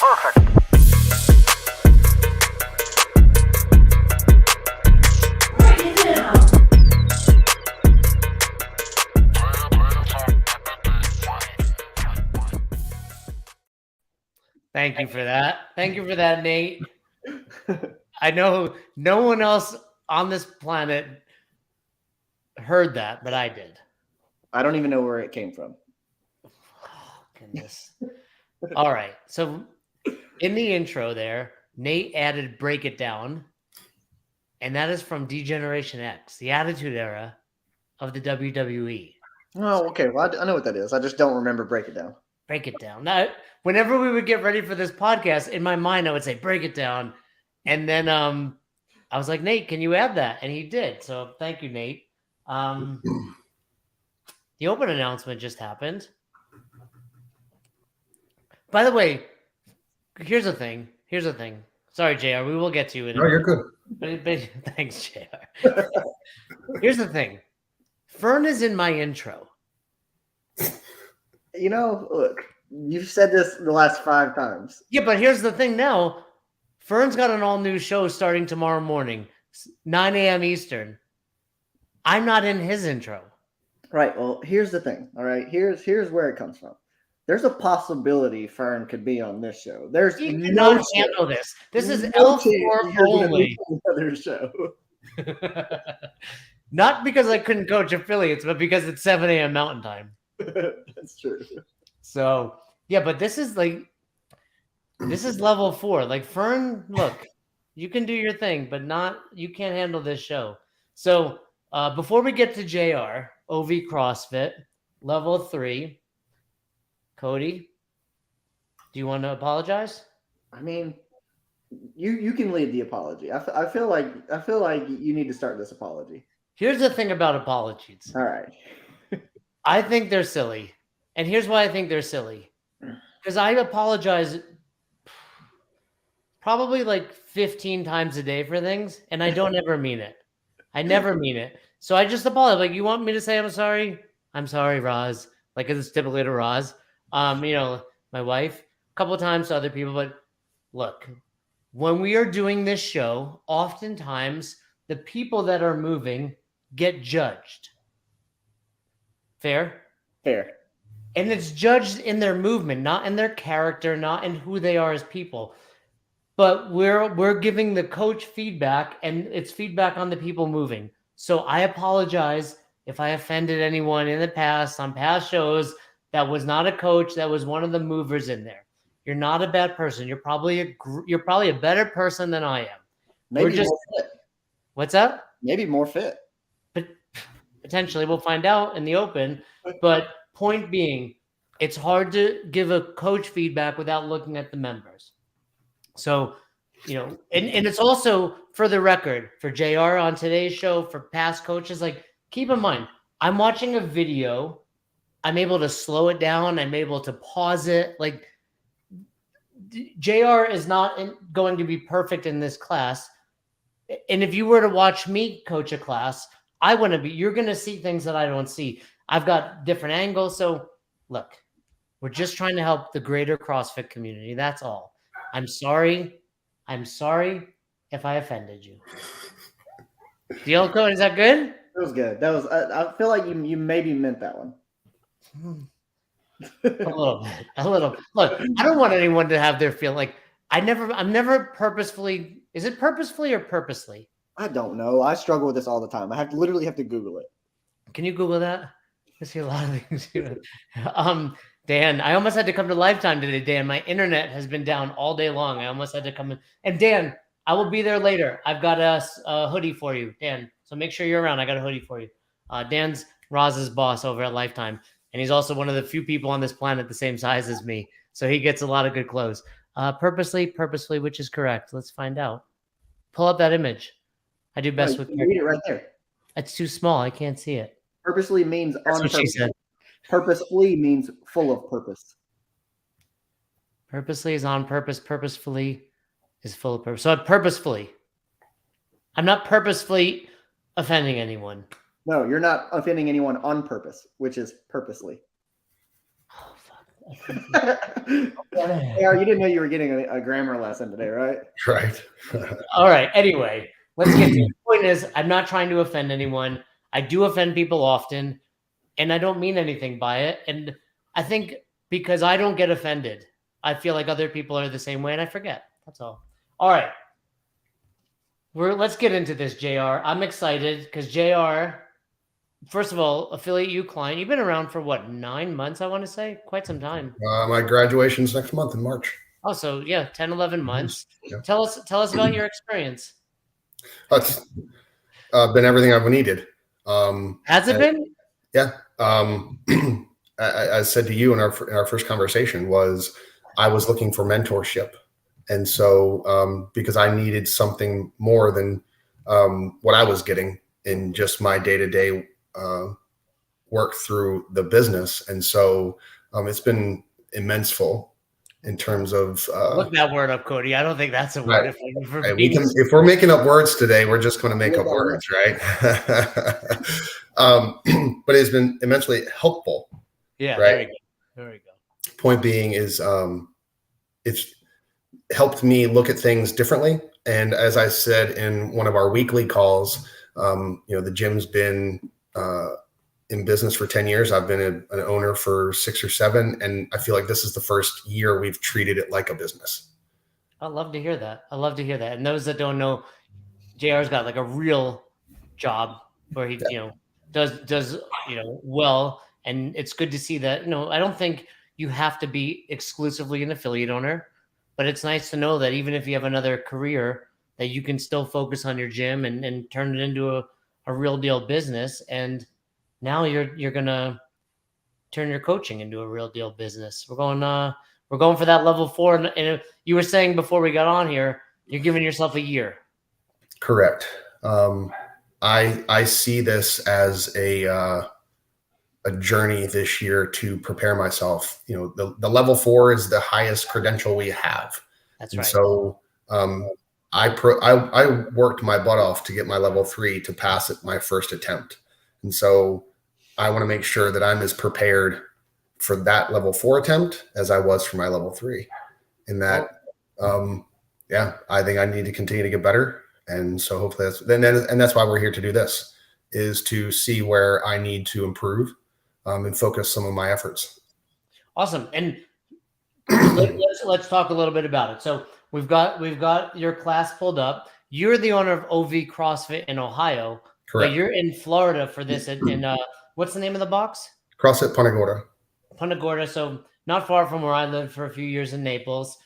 Perfect. Thank you for that. Thank you for that, Nate. I know no one else on this planet heard that, but I did. I don't even know where it came from. Oh, goodness. All right. So in the intro there, Nate added Break It Down, and that is from D-Generation X, the Attitude Era of the WWE. Oh, okay. Well, I know what that is. I just don't remember Break It Down. Break it down. Now, whenever we would get ready for this podcast, in my mind, I would say, break it down. And then I was like, Nate, can you add that? And he did. So thank you, Nate. The open announcement just happened. By the way, here's the thing. Sorry, JR. We will get to you in a minute. You're good. But, thanks, JR. Here's the thing. Fern is in my intro. You know, look, you've said this the last 5 times. Yeah, but here's the thing now. Fern's got an all-new show starting tomorrow morning, 9 a.m. Eastern. I'm not in his intro. Right. Well, here's the thing. All right. Here's where it comes from. There's a possibility Fern could be on this show. There's He no cannot handle this. This is no L4 only. Another show. Not because I couldn't coach affiliates, but because it's 7 a.m. Mountain Time. That's true. So yeah, but this is level 4. Like Fern, look, you can do your thing, but you can't handle this show. So before we get to JR, OV CrossFit, level 3, Cody, do you want to apologize? I mean, you can lead the apology. I feel like you need to start this apology. Here's the thing about apologies. All right. I think they're silly. And here's why I think they're silly. Because I apologize probably like 15 times a day for things, and I don't ever mean it. I never mean it. So I just apologize. Like, you want me to say I'm sorry? I'm sorry, Roz. Like, it's typically to Roz. My wife, a couple of times to other people. But look, when we are doing this show, oftentimes the people that are moving get judged. Fair? Fair. And it's judged in their movement, not in their character, not in who they are as people. But we're giving the coach feedback, and it's feedback on the people moving. So I apologize if I offended anyone in the past, on past shows. That was not a coach. That was one of the movers in there. You're not a bad person. You're probably a better person than I am. Maybe more fit. What's that? Maybe more fit. But potentially, we'll find out in the open. But point being, it's hard to give a coach feedback without looking at the members. So, and it's also, for the record, for JR on today's show, for past coaches, like, keep in mind, I'm watching a video. I'm able to slow it down. I'm able to pause it. Like, JR is not going to be perfect in this class. And if you were to watch me coach a class, you're going to see things that I don't see. I've got different angles. So look, we're just trying to help the greater CrossFit community. That's all. I'm sorry if I offended you. Deal, Code, is that good? That was good. I feel like you maybe meant that one. A little. Look, I don't want anyone to have their feel like I'm never purposefully. Is it purposefully or purposely? I don't know. I struggle with this all the time. I literally have to Google it. Can you Google that? I see a lot of things. Dan, I almost had to come to Lifetime today, Dan. My internet has been down all day long. I almost had to come in. And Dan, I will be there later. I've got a hoodie for you, Dan. So make sure you're around. I got a hoodie for you. Dan's Roz's boss over at Lifetime. And he's also one of the few people on this planet the same size as me. So he gets a lot of good clothes. Purposely, which is correct. Let's find out. Pull up that image. I do best with. Read it right there. It's too small. I can't see it. Purposely means That's on what purpose. she said. Purposefully means full of purpose. Purposely is on purpose. Purposefully is full of purpose. So I'm not purposefully offending anyone. No, you're not offending anyone on purpose, which is purposely. Oh, fuck. Yeah, you didn't know you were getting a grammar lesson today, right? Right. All right. Anyway, let's get to it. The point is, I'm not trying to offend anyone. I do offend people often, and I don't mean anything by it. And I think because I don't get offended, I feel like other people are the same way, and I forget. That's all. All right. Let's get into this, JR. I'm excited because JR, first of all, Affiliate U client. You've been around for what, 9 months? I want to say quite some time. My graduation's next month in March. Oh, so yeah, 10, 11 months. Yeah. Tell us about your experience. It's been everything I've needed. Has it been? Yeah. I said to you in our first conversation was I was looking for mentorship. And so because I needed something more than what I was getting in just my day-to-day work through the business. And so it's been immenseful in terms of look that word up, Cody. I don't think that's a word. Right. If we're making up words today, we're just going to make up words, right? But it's been immensely helpful. Yeah, right? There we go. Point being is it's helped me look at things differently. And as I said in one of our weekly calls, the gym's been in business for 10 years. I've been an owner for 6 or 7. And I feel like this is the first year we've treated it like a business. I love to hear that. And those that don't know, JR's got like a real job where he, does well. And it's good to see that, I don't think you have to be exclusively an affiliate owner, but it's nice to know that even if you have another career, that you can still focus on your gym and turn it into a real deal business. And now you're gonna turn your coaching into a real deal business. We're going for that level 4. And you were saying before we got on here, you're giving yourself a year. Correct. I see this as a journey this year to prepare myself. The level 4 is the highest credential we have. That's right. So I worked my butt off to get my level 3 to pass it my first attempt. And so I want to make sure that I'm as prepared for that level 4 attempt as I was for my level 3. In that, I think I need to continue to get better. And so hopefully that's why we're here to do this, is to see where I need to improve and focus some of my efforts. Awesome. And let's talk a little bit about it. So we've got your class pulled up. You're the owner of OV CrossFit in Ohio. Correct. But you're in Florida for this. And what's the name of the box? CrossFit Punta Gorda. Punta Gorda. So not far from where I lived for a few years in Naples.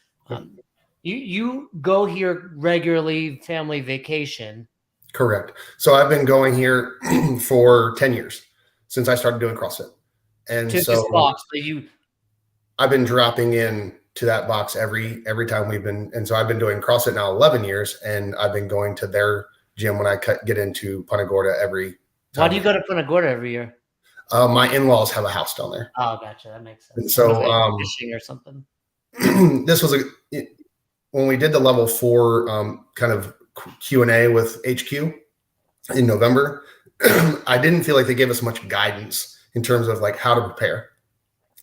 You go here regularly, family vacation. Correct. So I've been going here for 10 years since I started doing CrossFit. And to so this box, I've been dropping in to that box every time we've been. And so I've been doing CrossFit now 11 years, and I've been going to their gym when I get into Punta Gorda every time. Why do you go to Punta Gorda every year? My in-laws have a house down there. Oh, gotcha. That makes sense. And so fishing or something. This was when we did the level 4 kind of Q&A with HQ in November. I didn't feel like they gave us much guidance in terms of like how to prepare.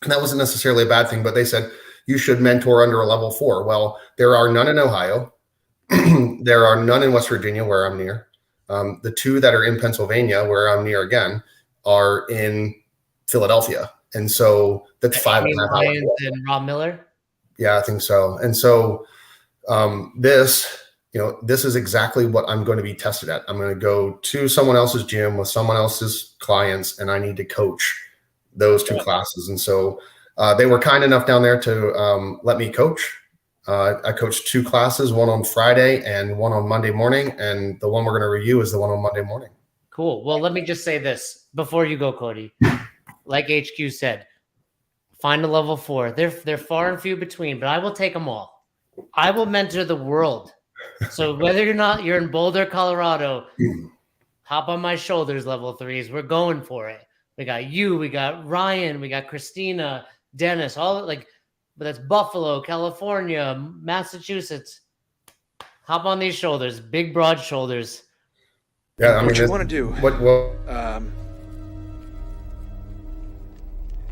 And that wasn't necessarily a bad thing, but they said you should mentor under a level 4. Well, there are none in Ohio. There are none in West Virginia, where I'm near. The 2 that are in Pennsylvania, where I'm near again, are in Philadelphia. And so that's 5.5 hours. And Rob Miller? Yeah, I think so. And so this is exactly what I'm going to be tested at. I'm going to go to someone else's gym with someone else's clients, and I need to coach those 2 classes. And so they were kind enough down there to let me coach. I coached 2 classes, one on Friday and one on Monday morning. And the one we're going to review is the one on Monday morning. Cool. Well, let me just say this before you go, Cody. Like HQ said, find a level 4. They're far and few between, but I will take them all. I will mentor the world. So whether or not you're in Boulder, Colorado, hop on my shoulders, level 3s. We're going for it. We got you, we got Ryan, we got Christina, Dennis, but that's Buffalo, California, Massachusetts. Hop on these shoulders, big, broad shoulders. Yeah, what you want to do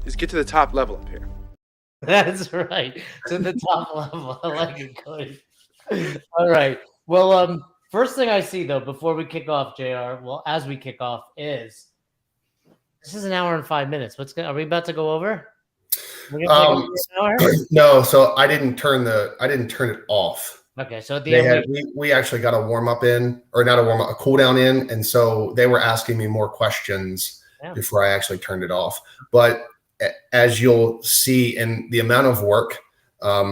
is get to the top level up here. That's right. To the top level. I like it, Cody. All right. Well, first thing I see though, before we kick off, JR, well, as we kick off, is this is an hour and 5 minutes. Are we about to go over? We're gonna take over an hour? No, so I didn't turn it off. Okay, so at the end we actually got a warm up in, or not a warm up, a cool down in, and so they were asking me more questions before I actually turned it off. But as you'll see in the amount of work, I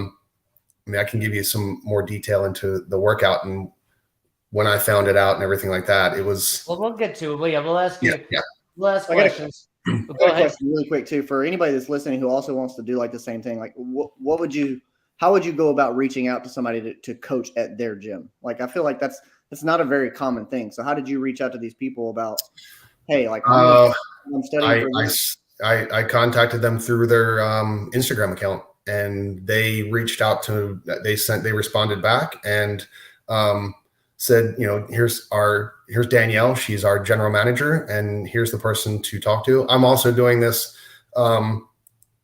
mean, I can give you some more detail into the workout and when I found it out and everything like that. It was. Well, we'll get to it. But yeah, we'll ask you. Yeah. We'll ask questions. I got a question really quick too for anybody that's listening who also wants to do like the same thing. Like, how would you go about reaching out to somebody to coach at their gym? Like, I feel like that's not a very common thing. So how did you reach out to these people about, hey, like I'm studying for this? I contacted them through their Instagram account, and they reached out to. They responded back and said, here's Danielle. She's our general manager, and here's the person to talk to. I'm also doing this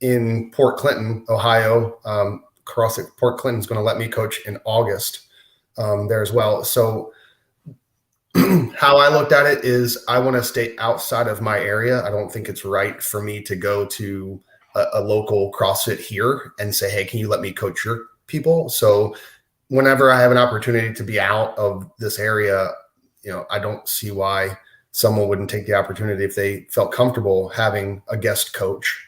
in Port Clinton, Ohio. CrossFit Port Clinton is going to let me coach in August there as well. So how I looked at it is I want to stay outside of my area. I don't think it's right for me to go to a local CrossFit here and say, hey, can you let me coach your people? So whenever I have an opportunity to be out of this area, I don't see why someone wouldn't take the opportunity if they felt comfortable having a guest coach,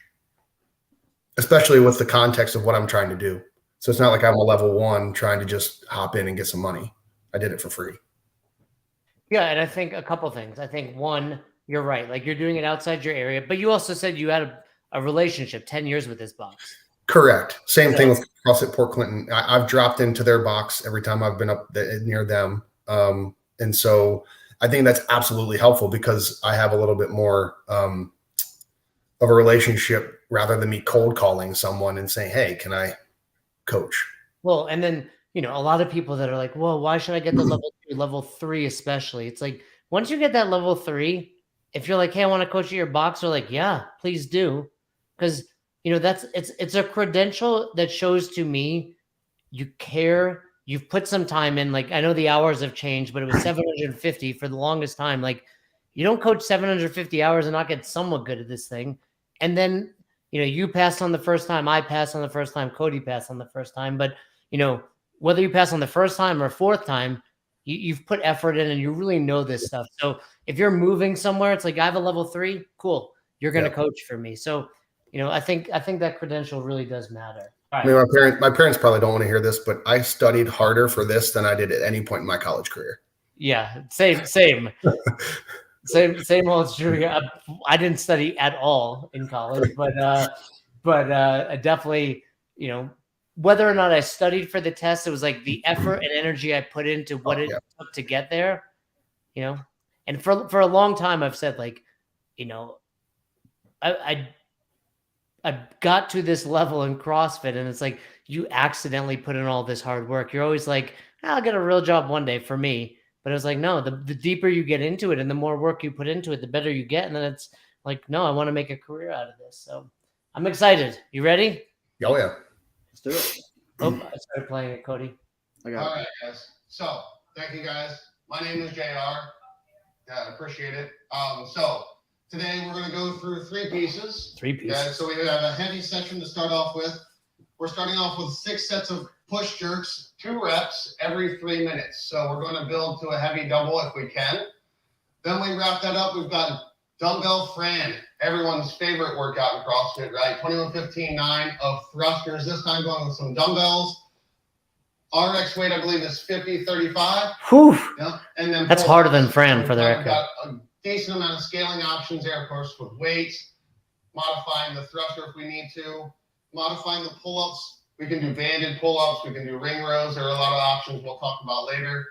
especially with the context of what I'm trying to do. So it's not like I'm a level 1 trying to just hop in and get some money. I did it for free. Yeah, and I think a couple things. I think one, you're right. Like you're doing it outside your area, but you also said you had a relationship 10 years with this box. Correct. Same thing with CrossFit Port Clinton. I've dropped into their box every time I've been up near them. And so I think that's absolutely helpful because I have a little bit more of a relationship rather than me cold calling someone and saying, hey, can I coach? Well, and then, a lot of people that are like, well, why should I get the level 2, level 3 especially? It's like, once you get that level 3, if you're like, hey, I want to coach at your box, they're like, yeah, please do. Because, it's a credential that shows to me you care. You've put some time in. Like, I know the hours have changed, but it was 750 for the longest time. Like, you don't coach 750 hours and not get somewhat good at this thing. And then, you passed on the first time, I passed on the first time, Cody passed on the first time. But, whether you pass on the first time or fourth time, you've put effort in and you really know this stuff. So if you're moving somewhere, it's like, I have a level 3, cool. You're going to coach for me. So, I think that credential really does matter. All right. I mean, my parents probably don't want to hear this, but I studied harder for this than I did at any point in my college career. Yeah, same. Same old true. I didn't study at all in college, but I definitely, whether or not I studied for the test, it was like the effort and energy I put into what it took to get there, and for a long time I've said like, I got to this level in CrossFit and it's like, you accidentally put in all this hard work. You're always like, I'll get a real job one day for me. But it was like, no, the deeper you get into it and the more work you put into it, the better you get. And then it's like, no, I want to make a career out of this. So I'm excited. You ready? Oh, yeah. Let's do it. Oh, I started playing it, Cody. All right, guys. So thank you, guys. My name is JR. Yeah, I appreciate it. So today we're going to go through 3 pieces. 3 pieces. Okay, so we have a heavy section to start off with. We're starting off with 6 sets of push jerks, 2 reps every 3 minutes. So we're going to build to a heavy double if we can. Then we wrap that up. We've got dumbbell Fran, everyone's favorite workout in CrossFit, right? 21-15-9 of thrusters. This time going with some dumbbells. RX weight, I believe, is 50-35. Whew. Yeah. And then that's harder than Fran for the record. We've got a decent amount of scaling options there, of course, with weights, modifying the thruster if we need to, modifying the pull-ups. We can do banded pull-ups. We can do ring rows. There are a lot of options we'll talk about later.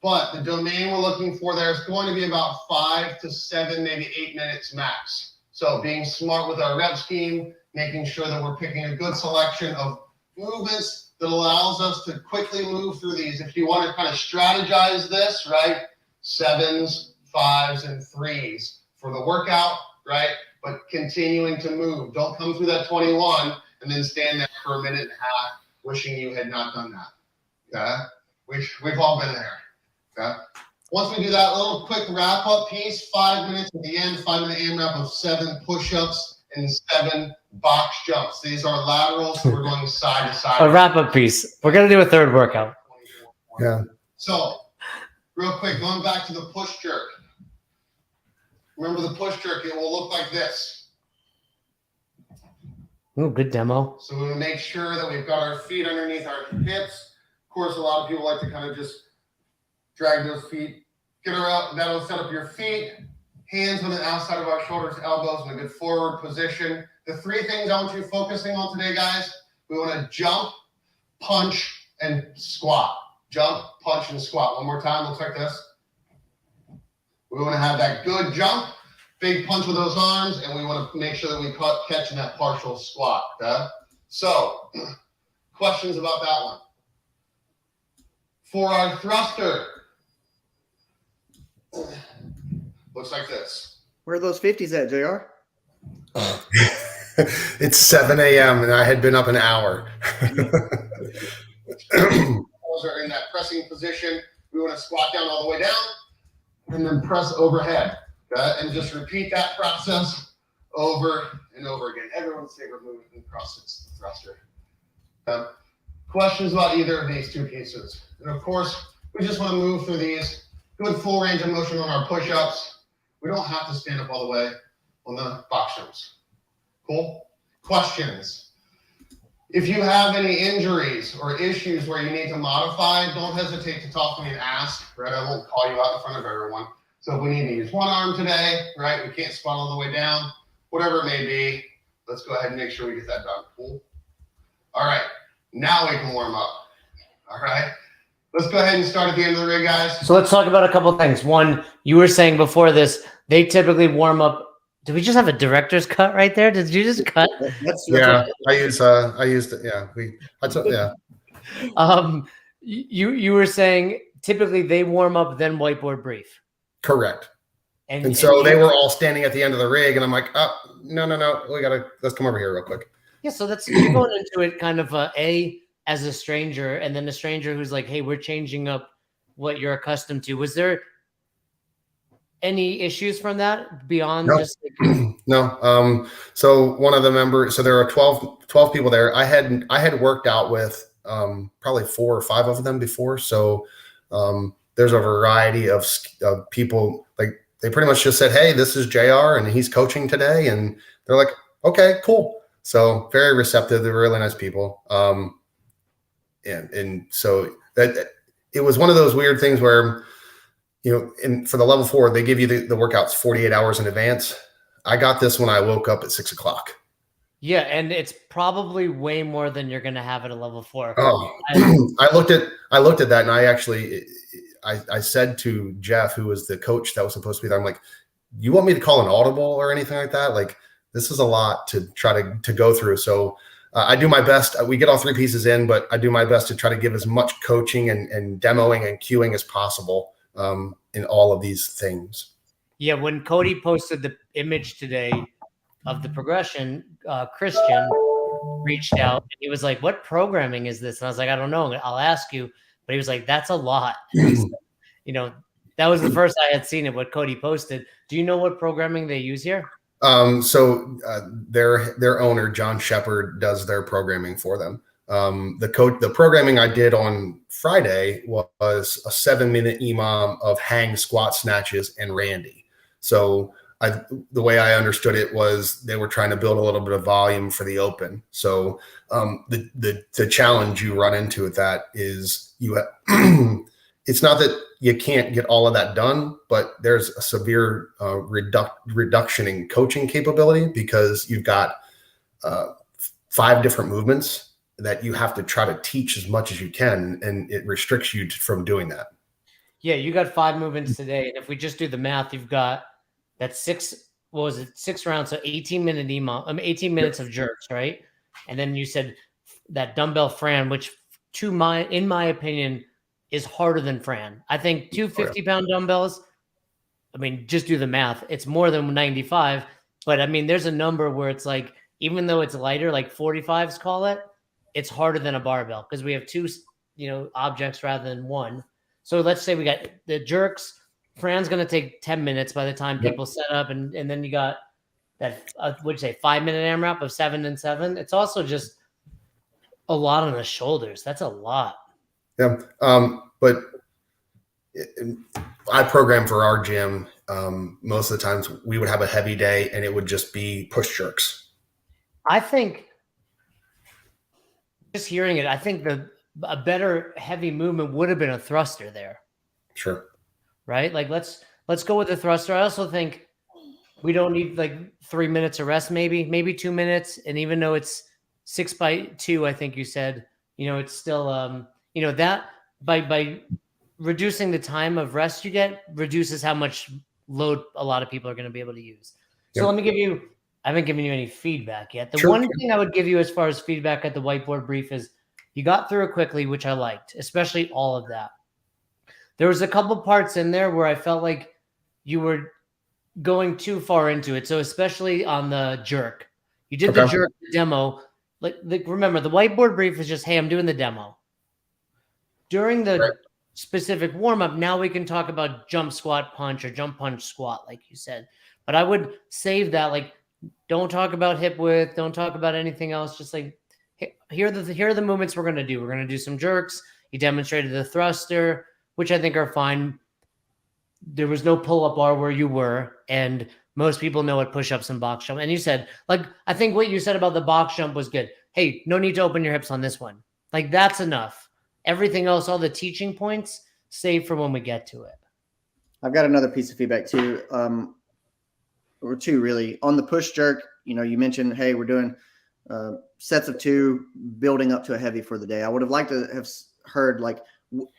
But the domain we're looking for there is going to be about 5 to 7, maybe 8 minutes max. So being smart with our rep scheme, making sure that we're picking a good selection of movements that allows us to quickly move through these. If you want to kind of strategize this, right? 7s, 5s, and 3s for the workout, right? But continuing to move. Don't come through that 21 and then stand there for a minute and a half, wishing you had not done that. Okay? We've all been there. Okay? Once we do that little quick wrap-up piece, 5 minutes at the end, 5-minute AMRAP of 7 push-ups and 7 box jumps. These are laterals, so we're going side to side. A wrap-up piece. We're going to do a third workout. Yeah. So, real quick, going back to the push jerk. Remember the push jerk, it will look like this. Ooh, good demo. So we want to make sure that we've got our feet underneath our hips. Of course, a lot of people like to kind of just drag those feet, get her up, that'll set up your feet, hands on the outside of our shoulders, elbows in a good forward position. The 3 things I want you focusing on today, guys, we want to jump, punch, and squat. Jump, punch, and squat. One more time, looks like this. We want to have that good jump, big punch with those arms, and we want to make sure that we catch in that partial squat, okay? So, questions about that one? For our thruster, looks like this. Where are those 50s at, JR? It's 7 a.m. and I had been up an hour. Those are in that pressing position. We want to squat down all the way down and then press overhead. Okay? And just repeat that process over and over again. Everyone's favorite movement in CrossFit's the thruster. Okay? Questions about either of these 2 pieces? And of course, we just want to move through these. Good full range of motion on our push-ups. We don't have to stand up all the way on the box jumps. Cool? Questions? If you have any injuries or issues where you need to modify, don't hesitate to talk to me and ask, right? I won't call you out in front of everyone. So if we need to use one arm today, right? We can't squat all the way down, whatever it may be, let's go ahead and make sure we get that done. Cool? All right, now we can warm up. All right, let's go ahead and start at the end of the rig, guys. So let's talk about a couple of things. One, you were saying before this, they typically warm up. Did we just have a director's cut right there? Did you just cut? Yeah, I used it. Yeah, yeah. You were saying typically they warm up, then whiteboard brief. Correct. And so they were all standing at the end of the rig, and I'm like, oh, no, let's come over here real quick. Yeah, so that's you're going into it kind of as a stranger, and then a stranger who's like, hey, we're changing up what you're accustomed to. Was there any issues from that beyond just like no. So one of the members, so there are 12 people there. I had worked out with probably 4 or 5 of them before. So there's a variety of people. Like they pretty much just said, hey, this is JR and he's coaching today. And they're like, okay, cool. So very receptive. They're really nice people. And so that it was one of those weird things where, and for the level 4, they give you the workouts 48 hours in advance. I got this when I woke up at 6 o'clock. Yeah, and it's probably way more than you're going to have at a level 4. Oh, I looked at that, and I actually, I said to Jeff, who was the coach that was supposed to be there, I'm like, you want me to call an audible or anything like that? Like, this is a lot to try to go through. So I do my best. We get all 3 pieces in, but I do my best to try to give as much coaching and demoing and cueing as possible in all of these things. Yeah, when Cody posted the image today of the progression, Christian reached out and he was like, what programming is this? And I was like, I don't know. I'll ask you. But he was like, that's a lot. That was the first I had seen it, what Cody posted. Do you know what programming they use here? So their owner, John Shepard, does their programming for them. The programming I did on Friday was a 7-minute EMOM of hang, squat, snatches, and Randy. So the way I understood it was they were trying to build a little bit of volume for the open. So the challenge you run into with that is it's not that you can't get all of that done, but there's a severe reduction in coaching capability because you've got 5 different movements that you have to try to teach as much as you can, and it restricts you from doing that. Yeah, you got 5 movements today, and if we just do the math, you've got that 6 rounds, so 18-minute EMOM, 18 minutes of jerks, right? And then you said that dumbbell Fran, which in my opinion is harder than Fran. I think 2 50-pound dumbbells, just do the math. It's more than 95, but there's a number where it's like even though it's lighter, like 45s call it, it's harder than a barbell because we have two, objects rather than one. So let's say we got the jerks. Fran's going to take 10 minutes by the time people set up. And then you got that, what'd you say, 5-minute AMRAP of 7 and 7. It's also just a lot on the shoulders. That's a lot. Yeah. But I program for our gym. Most of the times we would have a heavy day and it would just be push jerks. I think just hearing it, I think a better heavy movement would have been a thruster there. Sure. Right? Like let's go with the thruster. I also think we don't need like 3 minutes of rest, maybe 2 minutes. And even though it's 6x2, I think you said, it's still that by reducing the time of rest you get reduces how much load a lot of people are going to be able to use. So let me give you, I haven't given you any feedback yet. The one thing I would give you as far as feedback at the whiteboard brief is you got through it quickly, which I liked, especially all of that. There was a couple parts in there where I felt like you were going too far into it. So especially on the jerk, you did the jerk demo. Like remember, the whiteboard brief is just, hey, I'm doing the demo. During the specific warm-up, now we can talk about jump squat punch or jump punch squat, like you said. But I would save that. Like, don't talk about hip width. Don't talk about anything else. Just like, here are the movements we're going to do. We're going to do some jerks. You demonstrated the thruster, which I think are fine. There was no pull-up bar where you were, and most people know what push-ups and box jump. And you said, like, I think what you said about the box jump was good. Hey, no need to open your hips on this one. Like, that's enough. Everything else, all the teaching points, save for when we get to it. I've got another piece of feedback too, or two really. On the push jerk, you mentioned, hey, we're doing sets of 2, building up to a heavy for the day. I would have liked to have heard, like,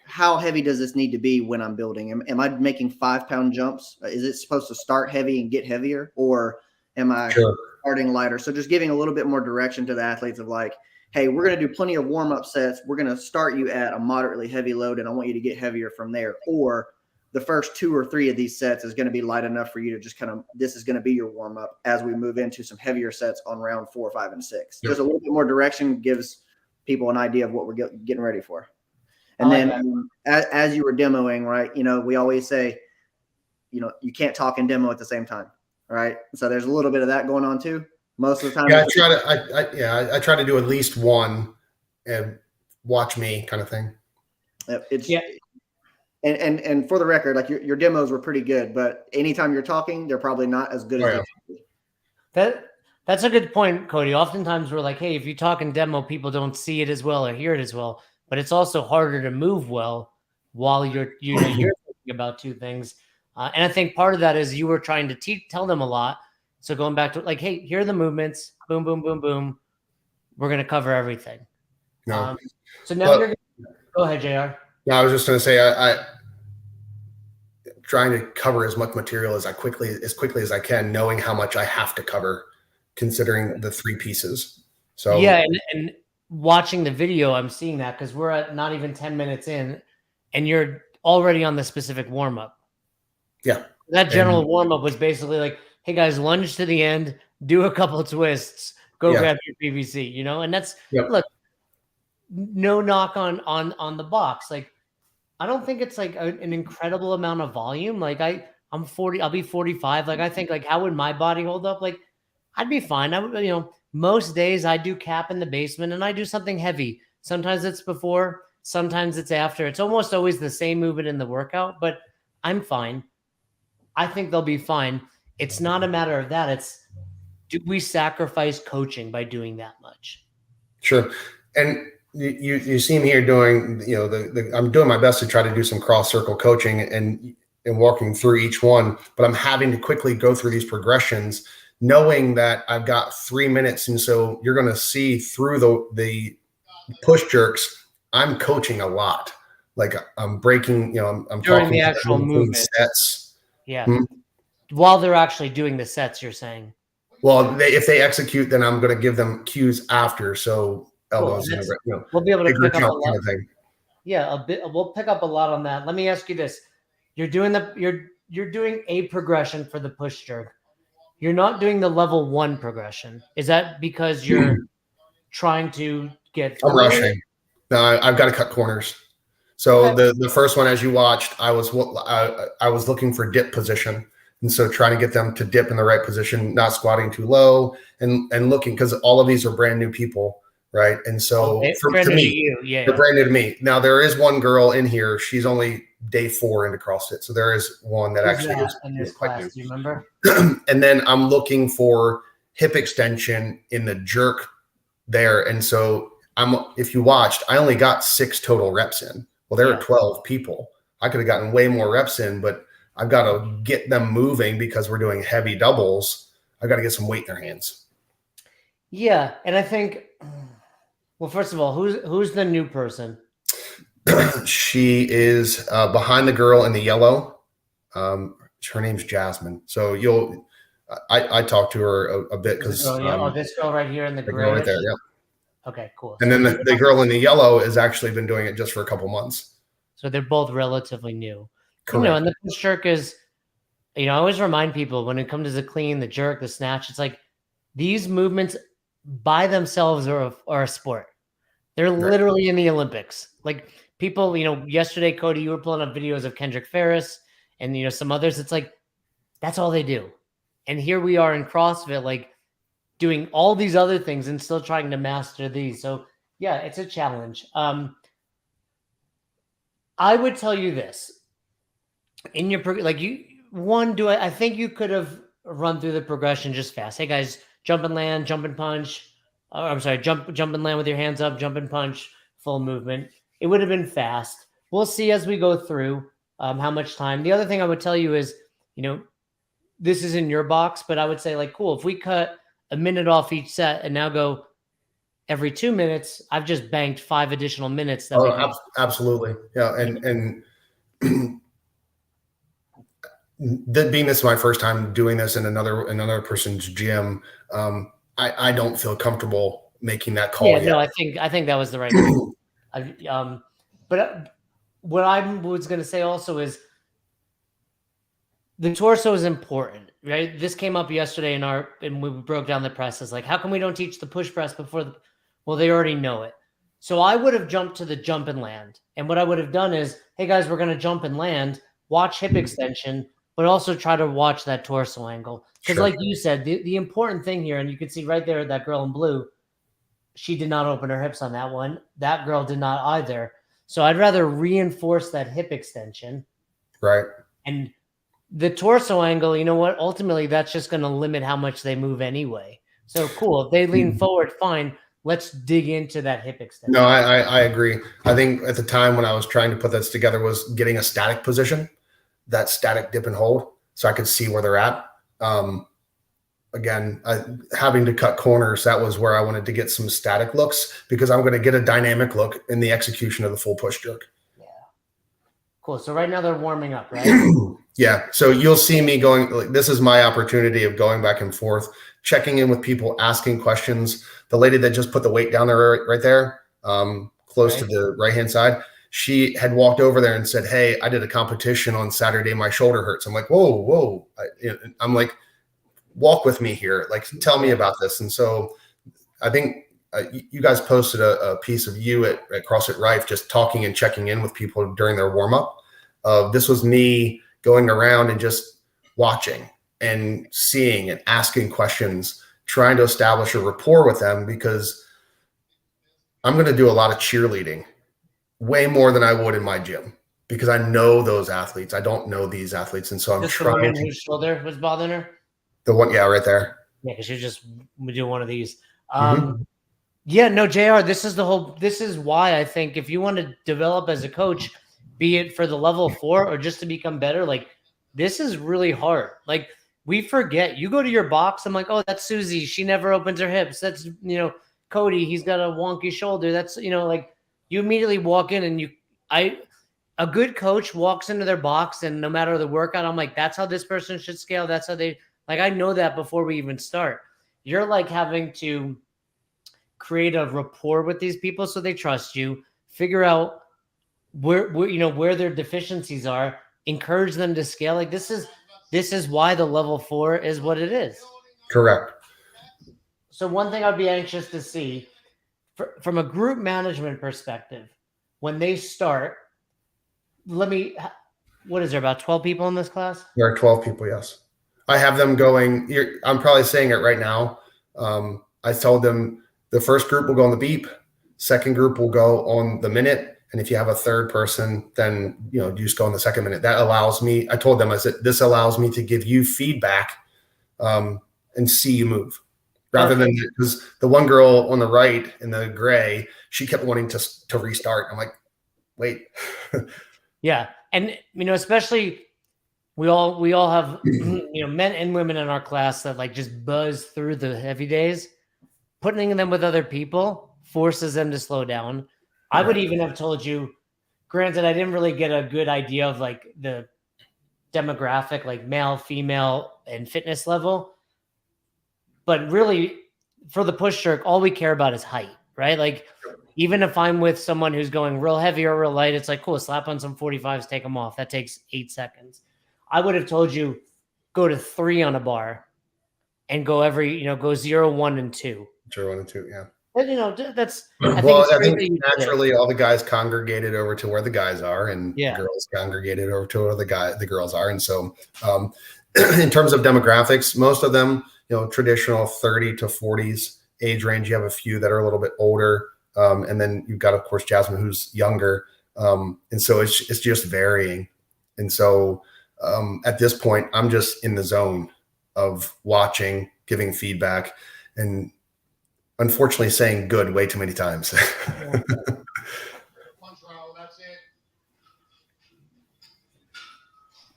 how heavy does this need to be when I'm building? Am I making 5-pound jumps? Is it supposed to start heavy and get heavier, or am I starting lighter? So just giving a little bit more direction to the athletes of like, hey, we're going to do plenty of warm-up sets. We're going to start you at a moderately heavy load, and I want you to get heavier from there. Or the first 2 or 3 of these sets is going to be light enough for you to just this is going to be your warm-up as we move into some heavier sets on round 4, 5, and 6. Just a little bit more direction gives people an idea of what we're getting ready for. And then as you were demoing, right, we always say, you can't talk and demo at the same time, right? So there's a little bit of that going on too. Most of the time. Yeah, I try to do at least one and watch me kind of thing. And for the record, like your demos were pretty good, but anytime you're talking, they're probably not as good as That's a good point, Cody. Oftentimes we're like, hey, if you talk and demo, people don't see it as well or hear it as well. But it's also harder to move well while you're thinking about 2 things. And I think part of that is you were trying to tell them a lot. So going back to like, hey, here are the movements. Boom, boom, boom, boom. We're going to cover everything. No. So now you're go ahead, JR. No, I was just going to say I trying to cover as much material as quickly as I can, knowing how much I have to cover, considering the 3 pieces. So yeah, and watching the video, I'm seeing that because we're at not even 10 minutes in, and you're already on the specific warm up. Yeah, that general warm up was basically like, hey guys, lunge to the end, do a couple of twists, go grab your PVC, and that's look. No knock on the box. Like, I don't think it's like an incredible amount of volume. Like I'm 40, I'll be 45. Like I think like how would my body hold up? Like I'd be fine. I would, most days I do cap in the basement and I do something heavy. Sometimes it's before, sometimes it's after. It's almost always the same movement in the workout, but I'm fine. I think they'll be fine. It's not a matter of that. It's, do we sacrifice coaching by doing that much? Sure. And you see me here doing, I'm doing my best to try to do some cross circle coaching and walking through each one, but I'm having to quickly go through these progressions, knowing that I've got 3 minutes. And so you're going to see through the push jerks, I'm coaching a lot. Like I'm breaking, I'm during talking the actual movement sets. Yeah. While they're actually doing the sets, you're saying. Well, if they execute, then I'm going to give them cues after. So elbows, we'll be able to pick up a lot. Kind of thing. Yeah, a bit. We'll pick up a lot on that. Let me ask you this: you're doing a progression for the push jerk. you're not doing the level 1 progression. Is that because you're trying to get I'm through it? rushing. No, I've got to cut corners. So Okay. the first one, as you watched, I was looking for dip position, and so trying to get them to dip in the right position, not squatting too low, and looking, because all of these are brand new people, right? And so Okay. to Brandon, to me, you. Yeah. they're brand new to me. Now there is one girl in here. She's only day 4 into CrossFit, so there is one that Who's actually that is in this quite class? Do you remember? new. And then I'm looking for hip extension in the jerk there, and so if you watched, I only got 6 total reps in. Well, there are 12 people. I could have gotten way more reps in, but I've got to get them moving because we're doing heavy doubles. I've got to get some weight in their hands. Yeah, and I think, well, first of all, who's the new person? She is behind the girl in the yellow. Her name's Jasmine. So I talked to her a bit because this girl right here in the gray. girl right there, yeah. Okay, cool. And then the girl in the yellow has actually been doing it just for a couple months. So they're both relatively new. Correct. And the push jerk is, I always remind people when it comes to the clean, the jerk, the snatch, it's like these movements by themselves are a sport. They're literally in the Olympics. Like people, yesterday, Cody, you were pulling up videos of Kendrick Ferris and, some others. It's like, that's all they do. And here we are in CrossFit, like doing all these other things and still trying to master these. So yeah, it's a challenge. I would tell you this in your, I think you could have run through the progression just fast. Hey guys, jump and land, jump and punch. I'm sorry, jump and land with your hands up, jump and punch, full movement. It would have been fast. We'll see as we go through how much time. The other thing I would tell you is, this is in your box, but I would say like, cool, if we cut a minute off each set and now go every 2 minutes, I've just banked 5 additional minutes. Absolutely. Yeah. And being this is my first time doing this in another person's gym, I don't feel comfortable making that call. Yeah, no, I think that was the right move. But what I was going to say also is the torso is important, right? This came up yesterday and we broke down the presses. Like, how come we don't teach the push press before well, they already know it. So I would have jumped to the jump and land. And what I would have done is, hey guys, we're going to jump and land, watch hip extension, but also try to watch that torso angle. Because like you said, the important thing here, and you can see right there, that girl in blue, she did not open her hips on that one. That girl did not either. So I'd rather reinforce that hip extension. Right. And the torso angle, you know what? Ultimately, that's just going to limit how much they move anyway. So cool. If they lean forward, fine. Let's dig into that hip extension. No, I agree. I think at the time when I was trying to put this together was getting a static position, that static dip and hold, so I could see where they're at. Again, having to cut corners, that was where I wanted to get some static looks because I'm going to get a dynamic look in the execution of the full push jerk. Yeah. Cool. So right now they're warming up, right? Yeah. So you'll see me going, like, this is my opportunity of going back and forth, checking in with people, asking questions. The lady that just put the weight down there, right there, close to the right-hand side, she had walked over there and said, hey, I did a competition on Saturday. My shoulder hurts. I'm like, whoa. I'm like, walk with me here. Like, tell me about this. And so I think you guys posted a piece of you at CrossFit Rife, just talking and checking in with people during their warm-up. This was me going around and just watching and seeing and asking questions, trying to establish a rapport with them, because I'm going to do a lot of cheerleading, way more than I would in my gym, because I know those athletes. I don't know these athletes. And so I'm trying to. Whose shoulder was bothering her? The one, yeah, right there. Yeah, because you just do one of these. Yeah, no, JR, this is why I think if you want to develop as a coach, be it for the level 4 or just to become better, like, this is really hard. Like, we forget. You go to your box, I'm like, oh, that's Susie. She never opens her hips. That's, Cody, he's got a wonky shoulder. That's, like, you immediately walk in and a good coach walks into their box, and no matter the workout, I'm like, that's how this person should scale. That's how they, like, I know that before we even start. You're like having to create a rapport with these people so they trust you, figure out where their deficiencies are, encourage them to scale. Like, this is this is why the level 4 is what it is. Correct. So one thing I'd be anxious to see from a group management perspective, when they start, what is there, about 12 people in this class? There are 12 people, yes. I have them going, I'm probably saying it right now. I told them the first group will go on the beep, second group will go on the minute. And if you have a third person, then, you just go on the second minute. That allows me, I told them, I said, this allows me to give you feedback and see you move. Rather than, because the one girl on the right in the gray, she kept wanting to restart. I'm like, wait. Yeah. And, especially we all have, men and women in our class that like just buzz through the heavy days. Putting them with other people forces them to slow down. I would even have told you, granted, I didn't really get a good idea of like the demographic, like male, female, and fitness level. But really, for the push jerk, all we care about is height, right? Like, even if I'm with someone who's going real heavy or real light, it's like, cool, slap on some 45s, take them off. That takes 8 seconds. I would have told you, go to 3 on a bar and go go 0, 1, and 2. 0, 1, and 2, yeah. But, that's, I think naturally all the guys congregated over to where the guys are, and girls congregated over to where the girls are. And so in terms of demographics, most of them, traditional 30 to 40s age range. You have a few that are a little bit older. And then you've got, of course, Jasmine, who's younger. And so it's just varying. And so at this point, I'm just in the zone of watching, giving feedback, and unfortunately saying good way too many times.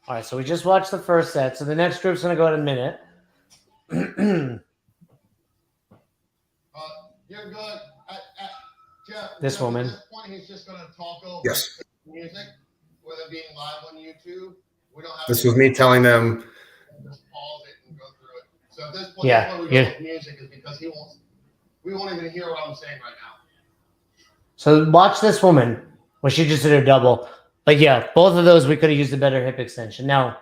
All right, so we just watched the first set. So the next group's going to go in a minute. You're good. Jeff, this woman. At this point, he's just going to talk over music, whether being live on YouTube. We don't have this was me telling them. Just pause it and go through it. So at this point, that's why we go with music, is because we won't even hear what I'm saying right now. So watch this woman when she just did her double. But yeah, both of those we could have used a better hip extension. Now,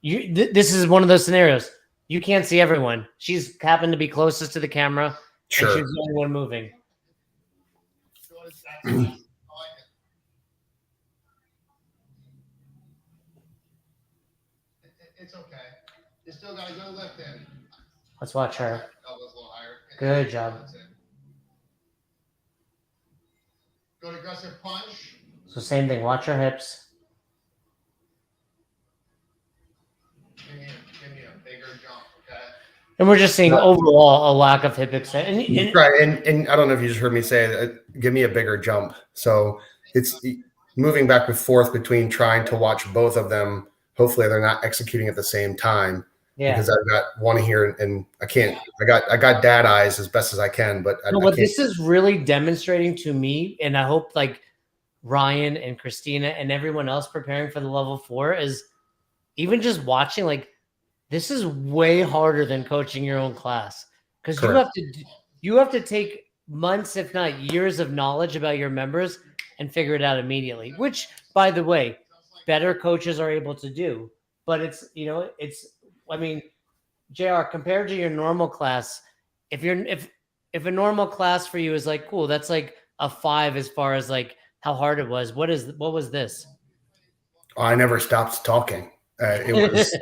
this is one of those scenarios. You can't see everyone. She's happened to be closest to the camera. Sure. And she's the only one moving. It's okay. You still got to go lift in. Let's watch her. Elbows a little higher. Good job. Go to aggressive punch. So same thing. Watch her hips. Give me a bigger jump, okay? And we're just seeing overall a lack of hip extension. Right, and I don't know if you just heard me say, give me a bigger jump. So it's moving back and forth between trying to watch both of them. Hopefully they're not executing at the same time. Yeah. Because I've got one here and I can't. I got dad eyes as best as I can, but what this is really demonstrating to me, and I hope like Ryan and Christina and everyone else preparing for the level 4 is even just watching, like, this is way harder than coaching your own class, because you have to take months, if not years, of knowledge about your members and figure it out immediately, which, by the way, better coaches are able to do. But it's JR, compared to your normal class, if a normal class for you is like, cool, that's like a 5 as far as like how hard it was. What was this? I never stopped talking. It was,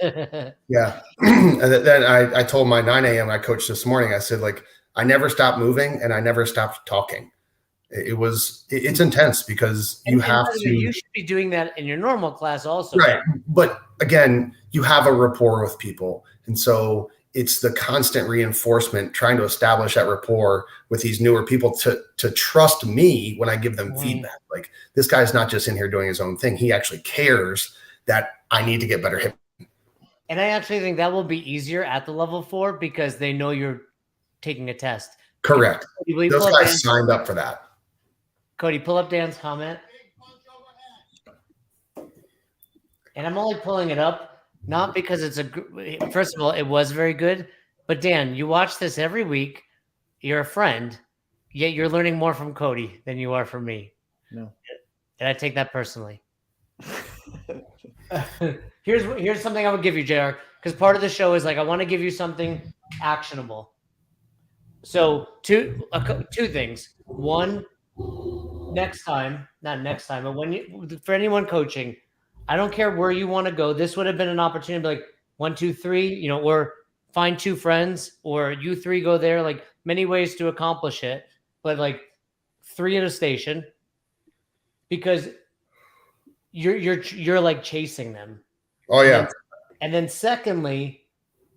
yeah. And then I told my 9 a.m. I coached this morning, I said, like, I never stopped moving and I never stopped talking. It's intense because you should be doing that in your normal class also. Right. But again, you have a rapport with people. And so it's the constant reinforcement, trying to establish that rapport with these newer people to trust me when I give them feedback. Like, this guy's not just in here doing his own thing. He actually cares that I need to get better hip. And I actually think that will be easier at the level 4 because they know you're taking a test. Correct. Those guys signed up for that. Cody, pull up Dan's comment. And I'm only pulling it up, not because first of all, it was very good, but Dan, you watch this every week. You're a friend, yet you're learning more from Cody than you are from me. No. And I take that personally. Here's something I would give you, JR, because part of the show is like I want to give you something actionable. So two things. One, not next time, but for anyone coaching, I don't care where you want to go. This would have been an opportunity to be like 1, 2, 3, or find 2 friends, or you 3 go there. Like many ways to accomplish it, but like 3 at a station, because you're like chasing them. Oh yeah. And then secondly,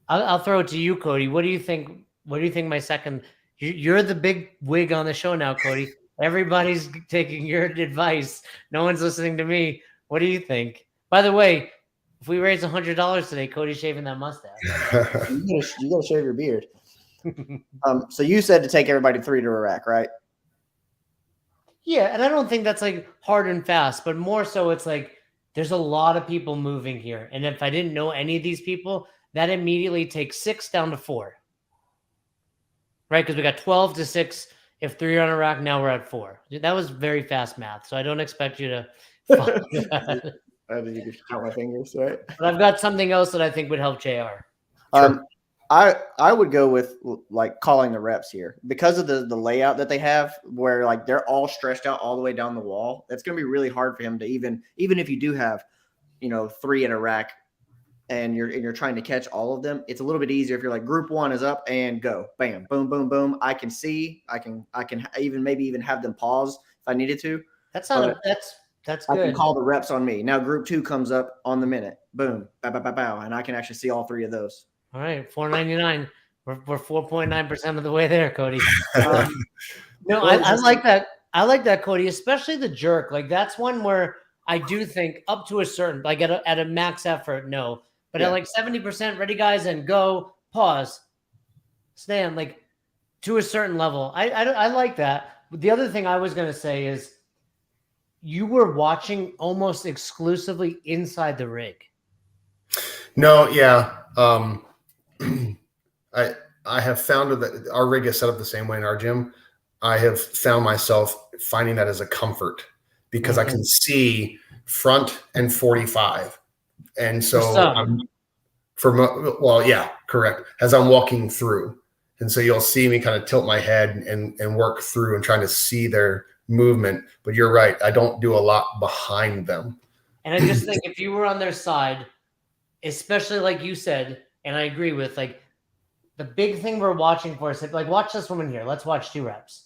I'll throw it to you, Cody. What do you think? What do you think? My second, you're the big wig on the show now, Cody. Everybody's taking your advice. No one's listening to me. What do you think? By the way, if we raise $100 today, Cody's shaving that mustache. You gotta shave your beard. So you said to take everybody 3 to Iraq, right? Yeah, and I don't think that's like hard and fast, but more so it's like there's a lot of people moving here. And if I didn't know any of these people, that immediately takes 6 down to 4. Right? Because we got 12 to 6. If 3 are on Iraq, now we're at 4. That was very fast math. So I don't expect you to follow that. You can count my fingers, right? But I've got something else that I think would help JR. Sure. I would go with like calling the reps here because of the layout that they have, where like they're all stretched out all the way down the wall. It's going to be really hard for him to even if you do have, 3 in a rack and you're trying to catch all of them. It's a little bit easier if you're like group 1 is up and go, bam, boom, boom, boom. I can see, I can maybe even have them pause if I needed to. That's good. I can call the reps on me. Now group 2 comes up on the minute, boom, bow, bow, bow, bow, and I can actually see all 3 of those. All right, $4.99. We're 4.9% of the way there, Cody. No, I like that. I like that, Cody, especially the jerk. Like that's one where I do think up to a certain, like at a max effort, no. But at like 70%, ready guys, and go, pause, stand, like to a certain level. I like that. But the other thing I was going to say is you were watching almost exclusively inside the rig. No, yeah. I have found that our rig is set up the same way in our gym. I have found myself finding that as a comfort because I can see front and 45. And so correct. As I'm walking through. And so you'll see me kind of tilt my head and work through and trying to see their movement. But you're right. I don't do a lot behind them. And I just think if you were on their side, especially like you said, and I agree with, like, the big thing we're watching for is like, watch this woman here. Let's watch 2 reps.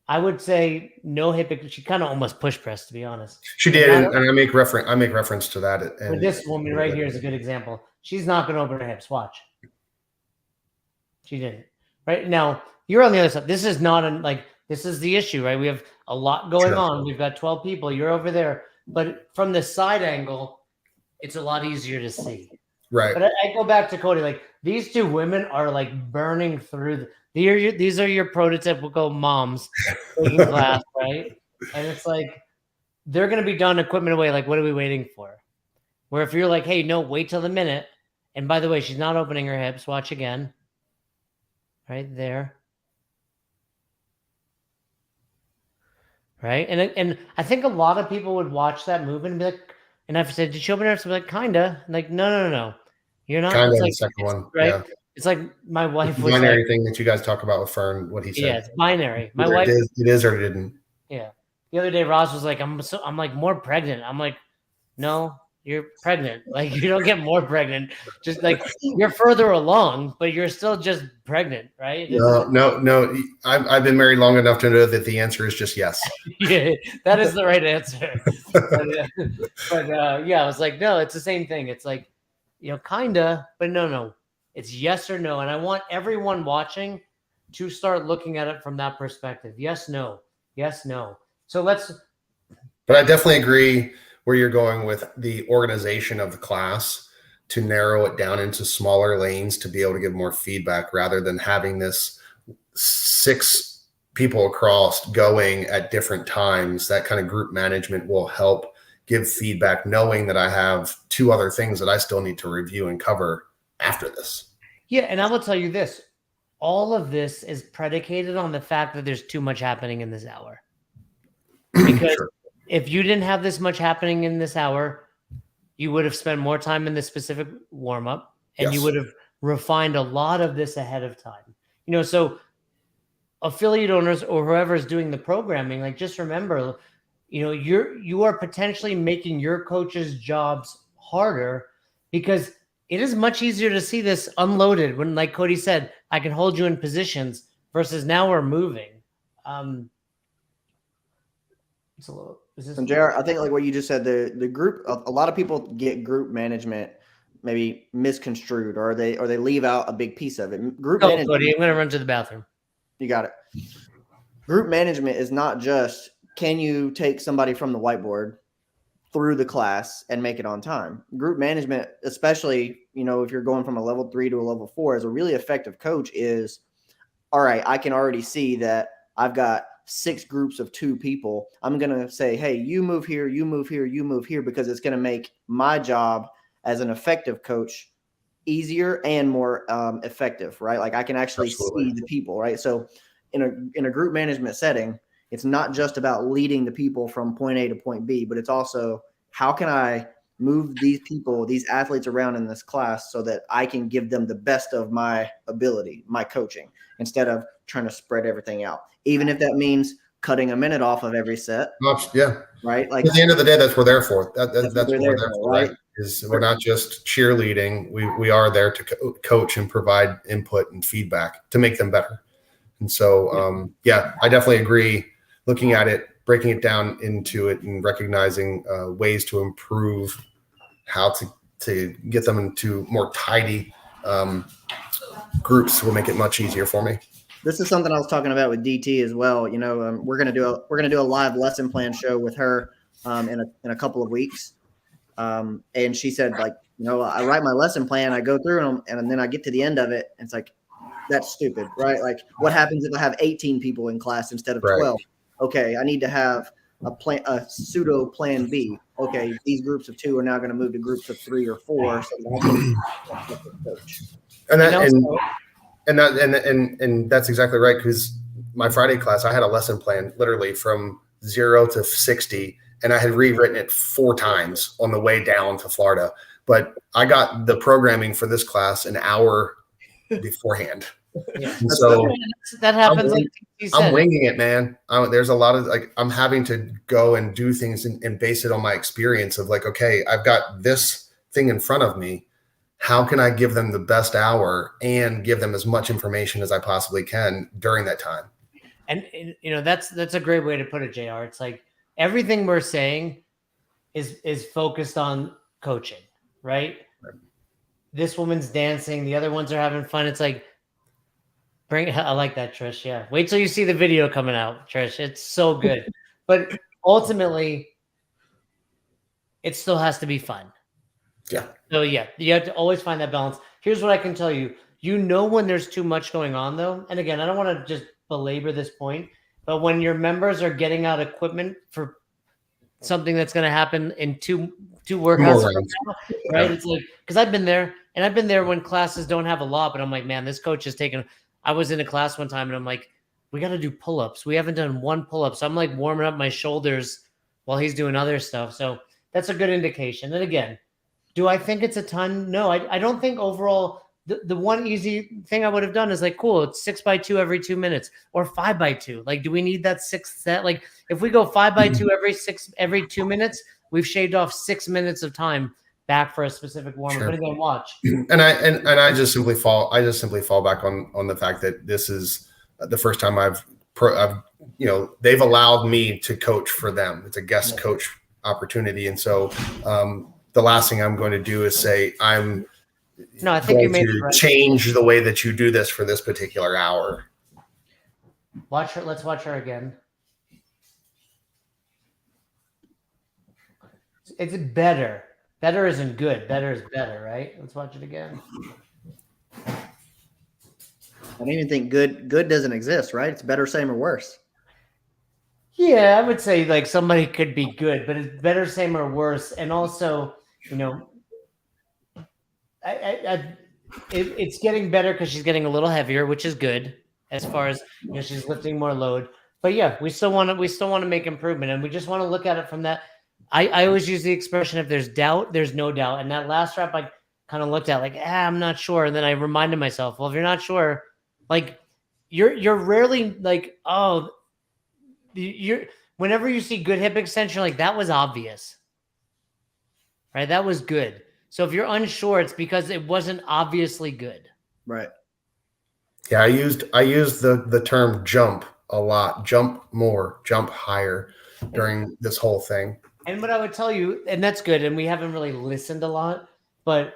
I would say no hip. She kind of almost push pressed, to be honest. She did, and I make reference to that. And this woman right here is a good example. She's not going to open her hips. Watch. She didn't. Right now, you're on the other side. This is not this is the issue, right? We have a lot going on. We've got 12 people. You're over there, but from the side angle, it's a lot easier to see. Right. But I go back to Cody. Like these 2 women are like burning through. These are your prototypical moms taking class, right? And it's like they're going to be done equipment away. Like, what are we waiting for? Where if you're like, hey, no, wait till the minute. And by the way, she's not opening her hips. Watch again. Right there. Right. And I think a lot of people would watch that movement and be like, and I've said, did she open her hips? I'm like, kinda. Like, no. You're not. Kind of like, the second one. Right. Yeah. It's like my wife was binary thing that you guys talk about with Fern, what he said. Yeah, it's binary. My Either wife it is or it didn't. Yeah. The other day Ross was like, I'm like more pregnant. I'm like, no, you're pregnant. Like you don't get more pregnant. Just like you're further along, but you're still just pregnant, right? No. I've been married long enough to know that the answer is just yes. Yeah, that is the right answer. but I was like, no, it's the same thing. It's like, kinda, but no. It's yes or no. And I want everyone watching to start looking at it from that perspective. Yes, no. Yes, no. So But I definitely agree where you're going with the organization of the class to narrow it down into smaller lanes to be able to give more feedback rather than having this 6 people across going at different times. That kind of group management will help give feedback, knowing that I have 2 other things that I still need to review and cover after this. Yeah, and I will tell you this. All of this is predicated on the fact that there's too much happening in this hour. Because if you didn't have this much happening in this hour, you would have spent more time in this specific warm up, and you would have refined a lot of this ahead of time. So affiliate owners or whoever is doing the programming, like, just remember, you are potentially making your coaches' jobs harder, because it is much easier to see this unloaded when, like Cody said, I can hold you in positions versus now we're moving. It's a little. And JR, I think like what you just said, the group, a lot of people get group management maybe misconstrued, or they leave out a big piece of it. Group management. Cody, I'm going to run to the bathroom. You got it. Group management is not just, can you take somebody from the whiteboard through the class and make it on time? Group management, especially, if you're going from a level 3 to a level 4, as a really effective coach, is, all right, I can already see that I've got 6 groups of 2 people. I'm going to say, hey, you move here, you move here, you move here, because it's going to make my job as an effective coach easier and more effective, right? Like, I can actually see the people, right? So in a group management setting, it's not just about leading the people from point A to point B, but it's also, how can I move these people, these athletes around in this class so that I can give them the best of my ability, my coaching, instead of trying to spread everything out, even if that means cutting a minute off of every set. Yeah. Right. Like, at the end of the day, that's what we're there for. That's what we're there for, right? Is we're not just cheerleading. We are there to coach and provide input and feedback to make them better. And so, I definitely agree. Looking at it, breaking it down into it, and recognizing ways to improve how to get them into more tidy groups will make it much easier for me. This is something I was talking about with DT as well. We're gonna do a live lesson plan show with her in a couple of weeks. And she said, like, I write my lesson plan, I go through them, and then I get to the end of it, and it's like, that's stupid, right? Like, what happens if I have 18 people in class instead of 12? Right. Okay, I need to have a pseudo plan B. Okay, these groups of 2 are now going to move to groups of 3 or 4. So that coach. And that's exactly right, because my Friday class, I had a lesson plan literally from 0 to 60, and I had rewritten it 4 times on the way down to Florida. But I got the programming for this class an hour beforehand. Yeah. So that happens. I'm winging it, man. There's a lot of, like, I'm having to go and do things and base it on my experience of, like, okay, I've got this thing in front of me. How can I give them the best hour and give them as much information as I possibly can during that time? And that's a great way to put it, JR. It's like everything we're saying is focused on coaching, right? This woman's dancing, the other ones are having fun. It's like, I like that, Trish. Yeah. Wait till you see the video coming out, Trish. It's so good. But ultimately, it still has to be fun. Yeah. So, yeah, you have to always find that balance. Here's what I can tell you. When there's too much going on, though. And again, I don't want to just belabor this point, but when your members are getting out equipment for something that's going to happen in two workouts from now, right? Yeah. It's like, because I've been there when classes don't have a lot, but I'm like, man, this coach is taking. I was in a class one time and I'm like, we got to do pull-ups. We haven't done one pull-up. So I'm like warming up my shoulders while he's doing other stuff. So that's a good indication. And again, do I think it's a ton? No, I don't think overall the one easy thing I would have done is like, cool, it's 6x2 every 2 minutes or 5x2. Like, do we need that 6th set? Like, if we go 5x2 every 2 minutes, we've shaved off 6 minutes of time back for a specific warm-up. Sure. But again, watch. And I just simply fall back on the fact that this is the first time I've they've allowed me to coach for them. It's a guest coach opportunity, and so the last thing I'm going to do is say I think you made it right. Change the way that you do this for this particular hour. Watch her. Let's watch her again. It's better. Better isn't good. Better is better, right? Let's watch it again. I don't even think good doesn't exist, right? It's better, same, or worse. Yeah, I would say like somebody could be good, but it's better, same, or worse. And also, it's getting better because she's getting a little heavier, which is good as far as she's lifting more load. But yeah, we still want to make improvement, and we just want to look at it from that. I always use the expression, if there's doubt, there's no doubt. And that last rep, I kind of looked at like, I'm not sure. And then I reminded myself, well, if you're not sure, like you're rarely like, oh, you're whenever you see good hip extension, like that was obvious, right? That was good. So if you're unsure, it's because it wasn't obviously good. Right. Yeah, I used the term jump a lot. Jump more, jump higher during this whole thing. And what I would tell you, and that's good, and we haven't really listened a lot, but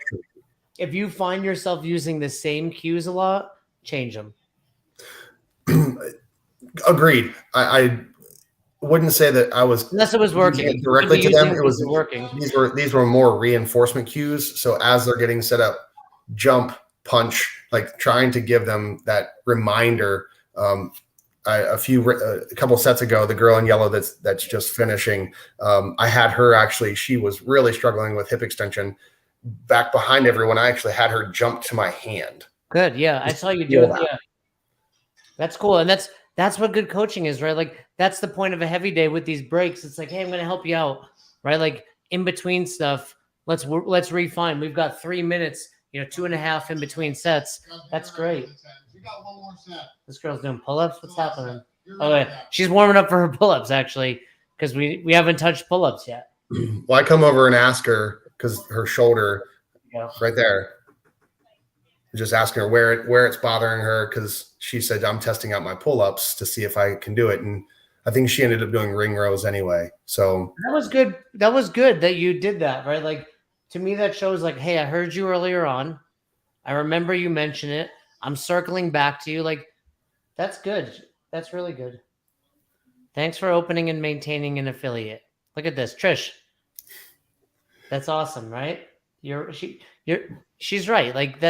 if you find yourself using the same cues a lot, change them. Agreed. I wouldn't say that I was unless it was working directly to them. It was working. These were more reinforcement cues. So as they're getting set up, jump, punch, like trying to give them that reminder. A couple sets ago, the girl in yellow that's just finishing, I had her actually, she was really struggling with hip extension. Back behind everyone, I actually had her jump to my hand. Good, yeah, I saw you do it. Yeah, that's cool, and that's what good coaching is, right? Like that's the point of a heavy day with these breaks. It's like, hey, I'm going to help you out, right? Like in between stuff, let's refine. We've got 3 minutes, 2.5 in between sets. That's great. You got one more set. This girl's doing pull-ups. What's happening? Oh, yeah. She's warming up for her pull-ups actually, because we haven't touched pull-ups yet. Well, I come over and ask her because her shoulder, right there. Just asking her where it's bothering her because she said I'm testing out my pull-ups to see if I can do it, and I think she ended up doing ring rows anyway. So that was good. That was good that you did that, right? Like to me, that shows like, hey, I heard you earlier on. I remember you mentioned it. I'm circling back to you. Like that's good. That's really good. Thanks for opening and maintaining an affiliate. Look at this, Trish. That's awesome, right? She's right. Like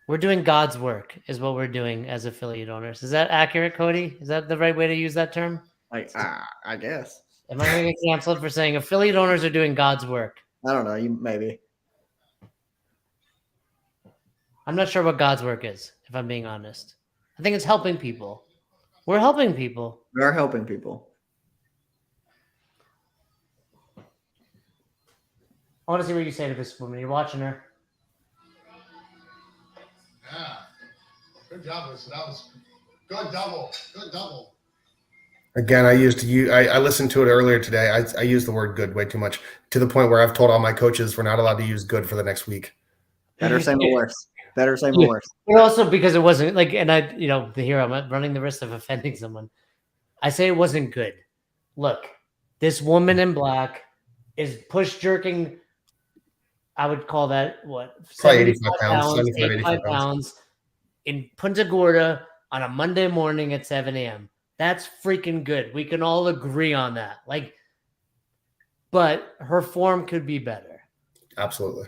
we're doing God's work is what we're doing as affiliate owners. Is that accurate, Cody? Is that the right way to use that term? I guess. Am I going to get canceled for saying affiliate owners are doing God's work? I don't know. You maybe. I'm not sure what God's work is, if I'm being honest. I think it's helping people. We're helping people. We are helping people. I want to see what you say to this woman. You're watching her. Yeah. Good job, Lisa. That was good double. Good double. Again, I listened to it earlier today. I used the word good way too much to the point where I've told all my coaches we're not allowed to use good for the next week. Better say no worse. Better say no worse. But also because it wasn't like, and I'm running the risk of offending someone. I say it wasn't good. Look, this woman in black is push jerking. I would call that what? 85 pounds in Punta Gorda on a Monday morning at 7 a.m. That's freaking good. We can all agree on that. Like, but her form could be better. Absolutely.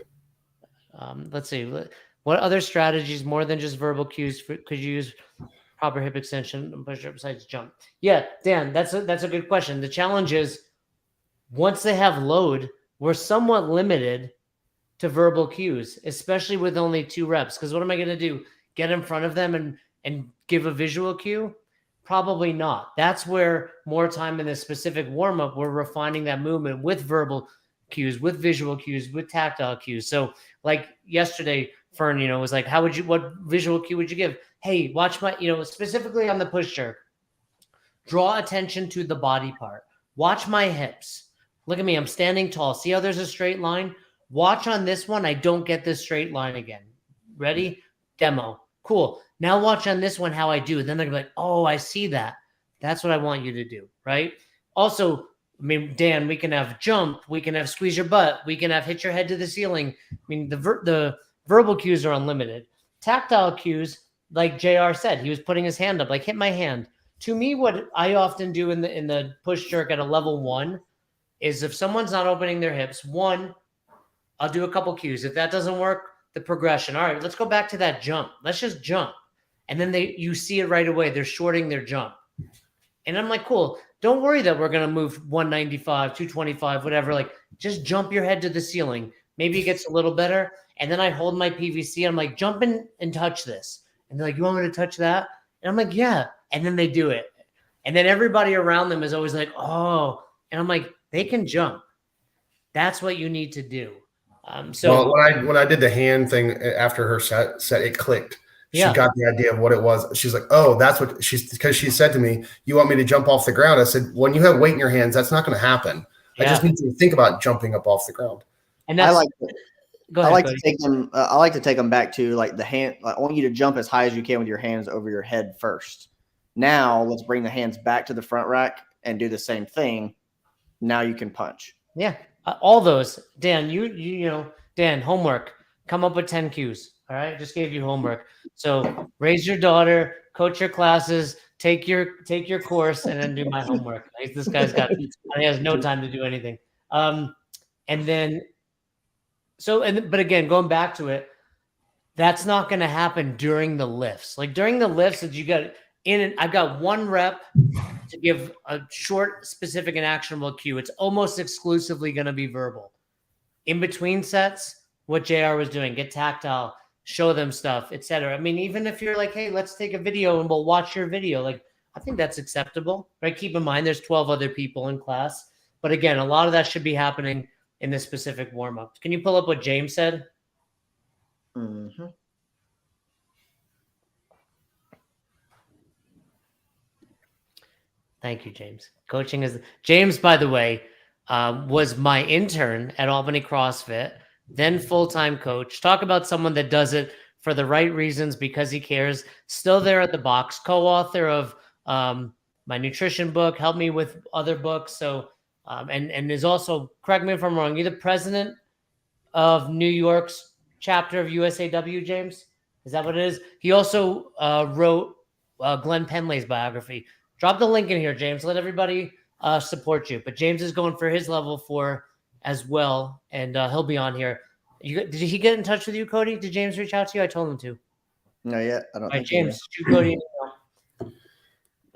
Let's see. What other strategies, more than just verbal cues, could you use proper hip extension and push up besides jump? Yeah, Dan, that's a good question. The challenge is once they have load, we're somewhat limited to verbal cues, especially with only 2 reps. Because what am I going to do? Get in front of them and give a visual cue? Probably not. That's where more time in this specific warm-up, we're refining that movement with verbal cues, with visual cues, with tactile cues. So like yesterday, Fern, was like, what visual cue would you give? Hey, watch my, specifically on the push jerk, draw attention to the body part. Watch my hips. Look at me. I'm standing tall. See how there's a straight line? Watch on this one. I don't get this straight line again. Ready? Demo. Cool. Now watch on this one how I do. Then they're going to be like, oh, I see that. That's what I want you to do, right? Also, I mean, Dan, we can have jump. We can have squeeze your butt. We can have hit your head to the ceiling. I mean, the verbal cues are unlimited. Tactile cues, like JR said, he was putting his hand up, like hit my hand. To me, what I often do in the push jerk at a level 1 is if someone's not opening their hips, 1, I'll do a couple cues. If that doesn't work, the progression. All right, let's go back to that jump. Let's just jump. And then you see it right away. They're shorting their jump. And I'm like, cool. Don't worry that we're going to move 195, 225, whatever. Like, just jump your head to the ceiling. Maybe it gets a little better. And then I hold my PVC. I'm like, jump in and touch this. And they're like, you want me to touch that? And I'm like, yeah. And then they do it. And then everybody around them is always like, oh, and I'm like, they can jump. That's what you need to do. So when I did the hand thing after her set, it clicked. She got the idea of what it was. She's like, oh, that's what because she said to me, you want me to jump off the ground? I said, when you have weight in your hands, that's not going to happen. I just need to think about jumping up off the ground. And that's, I like to take them back to like the hand. Like, I want you to jump as high as you can with your hands over your head first. Now let's bring the hands back to the front rack and do the same thing. Now you can punch. Yeah. All those. Dan, you know, Dan, homework. Come up with 10 cues. All right. Just gave you homework. So raise your daughter, coach your classes, take your course, and then do my homework. Like, this guy's he has no time to do anything. And then but again, going back to it, that's not going to happen during the lifts. Like during the lifts that you got I've got 1 rep to give a short, specific, and actionable cue. It's almost exclusively going to be verbal. In between sets, what JR was doing, get tactile, show them stuff, etc. I mean, even if you're like, hey, let's take a video and we'll watch your video. Like, I think that's acceptable, right? Keep in mind, there's 12 other people in class. But again, a lot of that should be happening in this specific warm-up. Can you pull up what James said? Mm-hmm. Thank you, James. Coaching is James, by the way, was my intern at Albany CrossFit, then full-time coach. Talk about someone that does it for the right reasons because he cares. Still there at the box, co-author of my nutrition book, helped me with other books. So, and is also, correct me if I'm wrong, you're the president of New York's chapter of USAW, James? Is that what it is? He also wrote Glenn Penley's biography. Drop the link in here, James. Let everybody support you. But James is going for his level 4 as well, and he'll be on here. Did he get in touch with you, Cody? Did James reach out to you? I told him to. No, yet. I don't. All right, James, shoot Cody an email.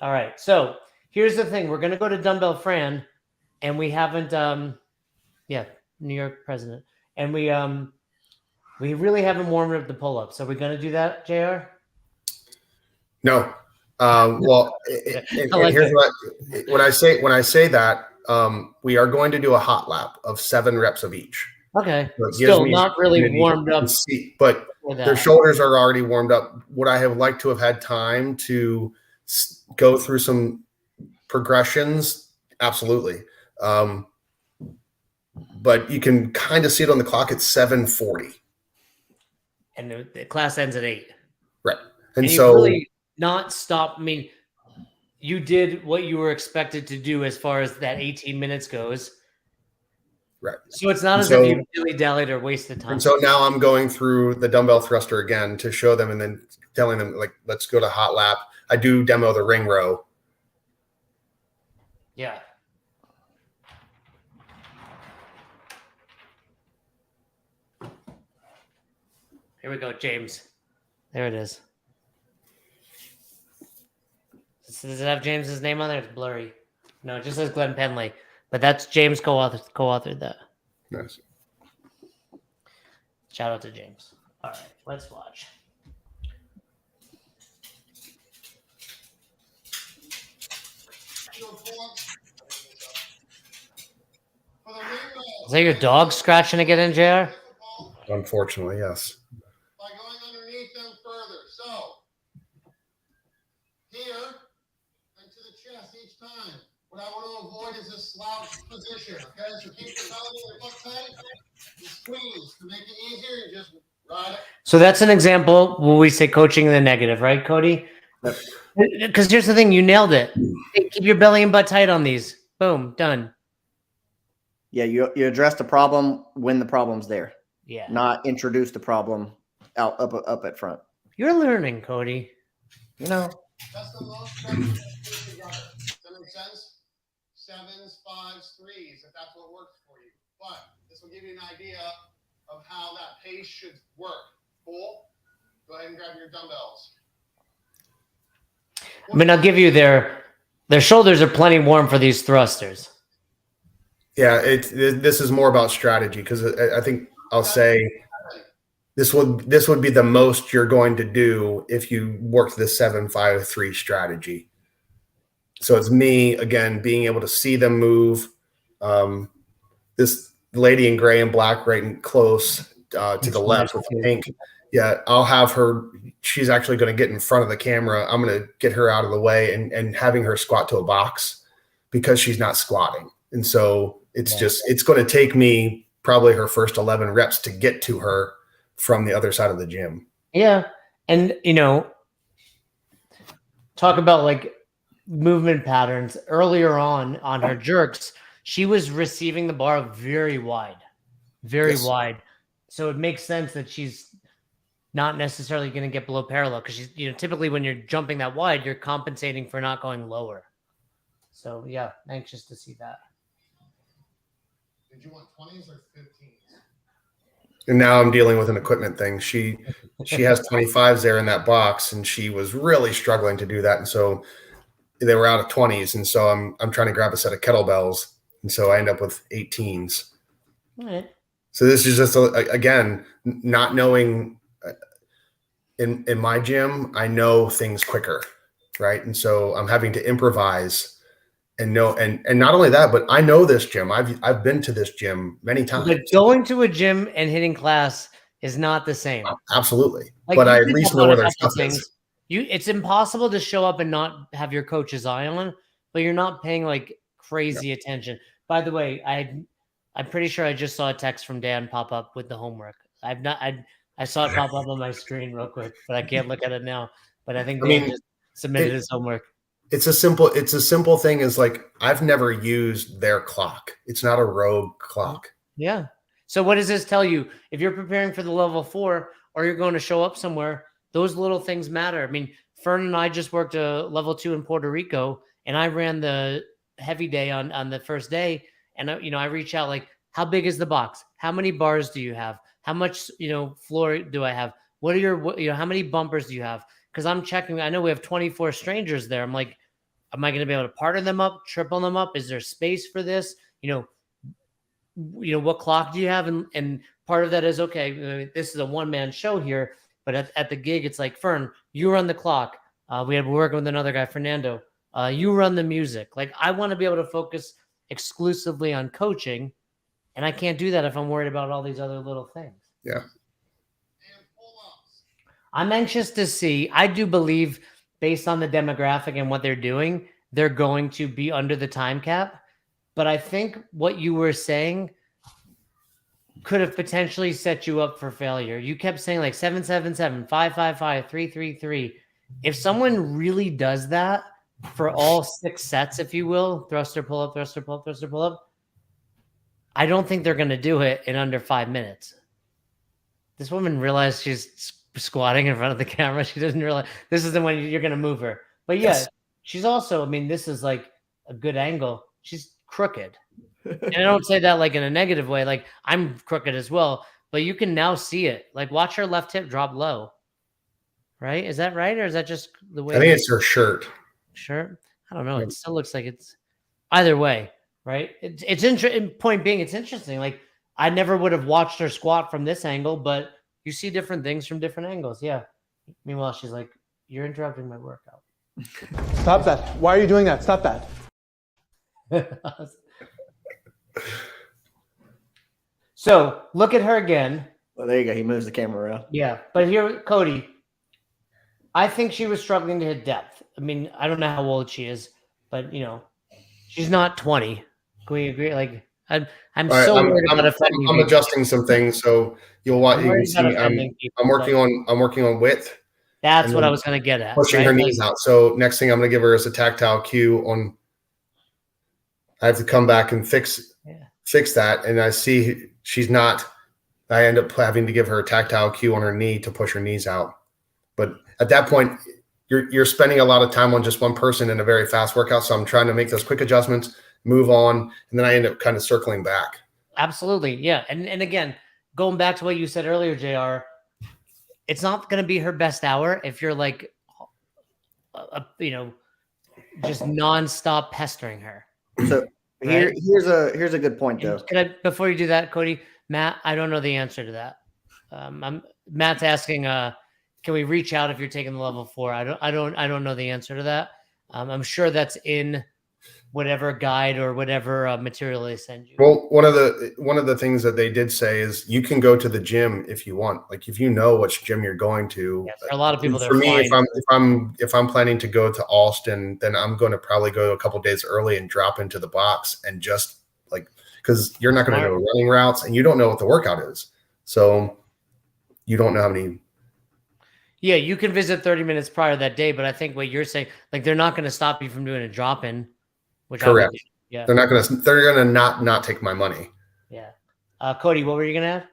All right. So here's the thing: we're going to go to Dumbbell Fran, and we haven't. New York president, and we really haven't warmed up the pull-up. So we're going to do that, JR? No. Well, here's when I say that, we are going to do a hot lap of 7 reps of each. Okay. So still not really warmed up. But their shoulders are already warmed up. Would I have liked to have had time to go through some progressions? Absolutely. But you can kind of see it on the clock at 7:40. And the class ends at 8. Right. And so really not stop. I mean, you did what you were expected to do as far as that 18 minutes goes. Right. So it's not as if you really dallied or wasted time. And so now I'm going through the dumbbell thruster again to show them and then telling them, like, let's go to hot lap. I do demo the ring row. Yeah. Here we go, James. There it is. Does it have James's name on there? It's blurry. No, it just says Glenn Penley. But that's James co-authored that. Nice. Shout out to James. All right, let's watch. Is that your dog scratching to get in, JR? Unfortunately, yes. By going underneath them further. So, here and to the chest each time. What I want to avoid is this slouch position. Okay, so keep the belly and the butt tight. You squeeze to make it easier. You just ride it. So that's an example where we say coaching in the negative, right, Cody? Because here's the thing, you nailed it. Hey, keep your belly and butt tight on these. Boom, done. Yeah, you address the problem when the problem's there. Yeah. Not introduce the problem up at front. You're learning, Cody. You know. That's the most together. Does that make sense? 7s, 5s, 3s, if that's what works for you. But this will give you an idea of how that pace should work. Cool? Go ahead and grab your dumbbells. I mean, I'll give you their shoulders are plenty warm for these thrusters. Yeah, this is more about strategy because I think I'll say this would be the most you're going to do if you work the 7-5-3 strategy. So it's me again being able to see them move. This lady in gray and black, right and close to the left with the pink. Yeah, I'll have her. She's actually going to get in front of the camera. I'm going to get her out of the way and having her squat to a box because she's not squatting. And so it's it's going to take me probably her first 11 reps to get to her from the other side of the gym. Yeah. And, talk about like movement patterns earlier on her jerks. She was receiving the bar very wide, very wide. So it makes sense that she's not necessarily going to get below parallel because she's, typically when you're jumping that wide, you're compensating for not going lower. So yeah, anxious to see that. Did you want 20s or 15s? And now I'm dealing with an equipment thing. She has 25s there in that box, and she was really struggling to do that. And so they were out of 20s, and so I'm trying to grab a set of kettlebells, and so I end up with 18s. All right. So this is just again not knowing. In my gym, I know things quicker, right? And so I'm having to improvise and know, and not only that, but I know this gym. I've been to this gym many times. But going to a gym and hitting class is not the same. Absolutely, Like, but I at least know where their stuff is. It's impossible to show up and not have your coach's eye on, but you're not paying like crazy attention. By the way, I'm pretty sure I just saw a text from Dan pop up with the homework. I saw it pop up on my screen real quick, but I can't look at it now. But I think Dan just submitted his homework. It's a simple thing. Is like I've never used their clock. It's not a rogue clock. Yeah. So what does this tell you? If you're preparing for the level 4 or you're going to show up somewhere, those little things matter. I mean, Fern and I just worked a level 2 in Puerto Rico, and I ran the heavy day on the first day. And I reach out like, how big is the box? How many bars do you have? How much, floor do I have? What are your, how many bumpers do you have? Because I'm checking. I know we have 24 strangers there. I'm like, am I going to be able to partner them up, triple them up? Is there space for this? What clock do you have? And part of that is, okay, this is a one-man show here, but at the gig, it's like, Fern, you run the clock. We're working with another guy, Fernando. You run the music. Like, I want to be able to focus exclusively on coaching. And I can't do that if I'm worried about all these other little things. Yeah. I'm anxious to see. I do believe, based on the demographic and what they're doing, they're going to be under the time cap. But I think what you were saying could have potentially set you up for failure. You kept saying like 777, 555, 333. If someone really does that for all 6 sets, if you will, thruster, pull up, thruster, pull up, thruster, pull up, I don't think they're going to do it in under 5 minutes. This woman realized she's squatting in front of the camera. She doesn't realize this isn't when you're going to move her. But yeah, she's also, this is like a good angle. She's crooked. And I don't say that like in a negative way. Like, I'm crooked as well, but you can now see it. Like, watch her left hip drop low. Right? Is that right? Or is that just the way? I think it's her shirt. Shirt? I don't know. It still looks like it's either way. Right. It's interesting. Point being, it's interesting. Like, I never would have watched her squat from this angle, but you see different things from different angles. Yeah. Meanwhile, she's like, you're interrupting my workout. Stop that. Why are you doing that? Stop that. So look at her again. Well, there you go. He moves the camera around. Yeah. But here, Cody, I think she was struggling to hit depth. I don't know how old she is, but, she's not 20. Can we agree? Like, I'm worried about offending. I'm adjusting some things, so you'll watch. You can see I'm working on width. That's what I was going to get at. Pushing her knees out. So next thing I'm going to give her is a tactile cue on. I have to come back and fix that, and I see she's not. I end up having to give her a tactile cue on her knee to push her knees out. But at that point, you're spending a lot of time on just one person in a very fast workout. So I'm trying to make those quick adjustments, move on, and then I end up kind of circling back. Absolutely. Yeah. And again, going back to what you said earlier, JR, it's not going to be her best hour if you're like, just nonstop pestering her. So here's a good point though. Before you do that, Cody, Matt, I don't know the answer to that. Matt's asking, can we reach out if you're taking the level 4? I don't know the answer to that. I'm sure that's in whatever guide or whatever material they send you. Well, one of the things that they did say is you can go to the gym if you want. Like if you know which gym you're going to. Yes, there are a lot of people that For are me, flying. if I'm planning to go to Austin, then I'm going to probably go a couple days early and drop into the box and just like because you're not going to know running routes and you don't know what the workout is, so you don't know how many. Yeah, you can visit 30 minutes prior that day, but I think what you're saying, like they're not going to stop you from doing a drop in, which Correct. I would do. Yeah, They're gonna not take my money. yeah. Cody, what were you gonna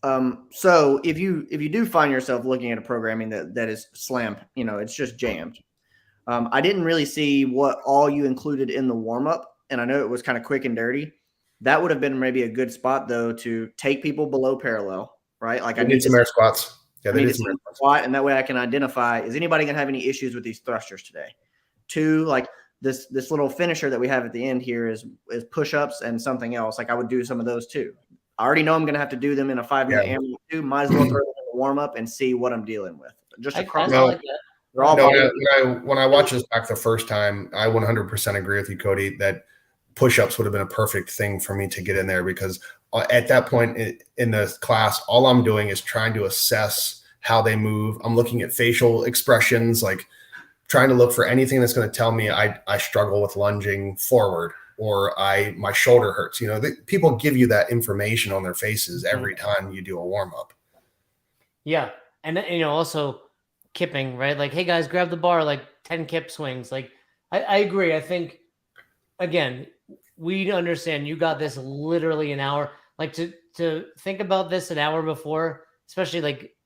add? So if you do find yourself looking at a programming that is slammed, it's just jammed. I didn't really see what all you included in the warm up, and I know it was kind of quick and dirty. That would have been maybe a good spot though to take people below parallel, right? Like I need some air squats. Yeah, they did some air squats. Squat, and that way I can identify, is anybody gonna have any issues with these thrusters today? Two, like this little finisher that we have at the end here is push-ups and something else. Like I would do some of those too. I already know I'm going to have to do them in a 5-minute ammo too. Might as well throw them in the warm up and see what I'm dealing with. Just across. Like that. They're all when I watched this back the first time, I 100% agree with you, Cody, that push-ups would have been a perfect thing for me to get in there because at that point in the class, all I'm doing is trying to assess how they move. I'm looking at facial expressions, like trying to look for anything that's going to tell me I struggle with lunging forward or my shoulder hurts. People give you that information on their faces every time you do a warm up. Yeah. And also kipping, right? Like, hey guys, grab the bar, like 10 kip swings. Like I agree. I think again, we understand you got this literally an hour, like to think about this an hour before, especially like,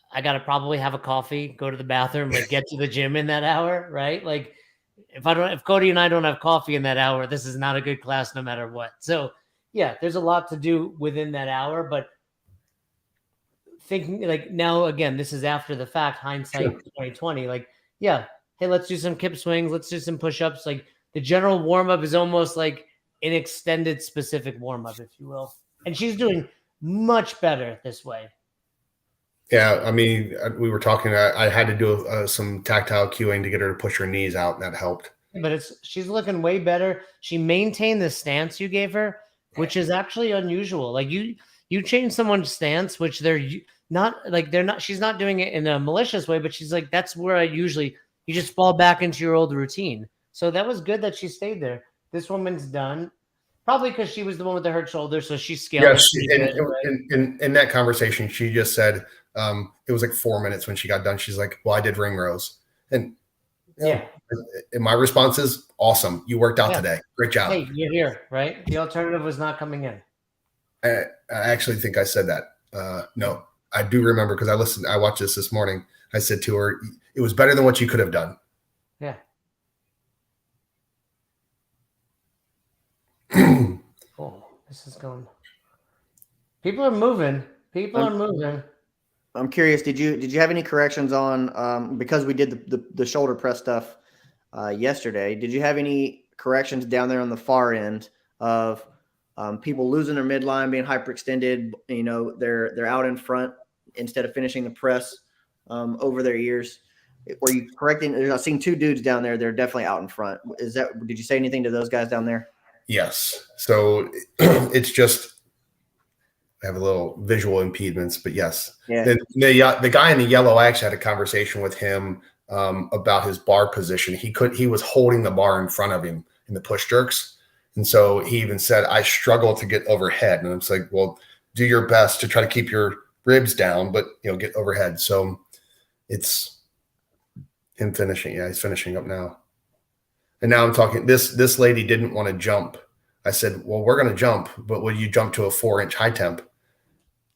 I got to probably have a coffee, go to the bathroom, like get to the gym in that hour, right? Like if Cody and I don't have coffee in that hour, this is not a good class no matter what. So yeah, there's a lot to do within that hour, but thinking like now, again, this is after the fact, hindsight 2020, like, yeah, hey, let's do some kip swings. Let's do some push-ups. Like the general warm-up is almost like an extended specific warm-up, if you will. And she's doing much better this way. Yeah, I mean, we were talking. I had to do some tactile cueing to get her to push her knees out, and that helped. But she's looking way better. She maintained the stance you gave her, which is actually unusual. Like you change someone's stance, which she's not doing it in a malicious way, but she's like, that's where you just fall back into your old routine. So that was good that she stayed there. This woman's done. Probably because she was the one with the hurt shoulder, so she scaled. Yes, in that conversation, she just said it was like 4 minutes when she got done. She's like, "Well, I did ring rows," and and my response is, "Awesome, you worked out today. Great job." Hey, you're here, right? The alternative was not coming in. I actually think I said that. No, I do remember because I watched this morning. I said to her, "It was better than what you could have done." Yeah. Cool. This is going. People are moving. I'm curious. Did you have any corrections on because we did the shoulder press stuff yesterday? Did you have any corrections down there on the far end of people losing their midline, being hyperextended? They're out in front instead of finishing the press over their ears. Were you correcting? I've seen 2 dudes down there. They're definitely out in front. Did you say anything to those guys down there? Yes. So it's just I have a little visual impediments, but yes. Yeah. The guy in the yellow, I actually had a conversation with him about his bar position. He was holding the bar in front of him in the push jerks. And so he even said, I struggle to get overhead. And I'm like, well, do your best to try to keep your ribs down, but get overhead. So it's him finishing. Yeah, he's finishing up now. And now I'm talking, this lady didn't want to jump. I said, well, we're going to jump, but will you jump to a 4-inch high temp?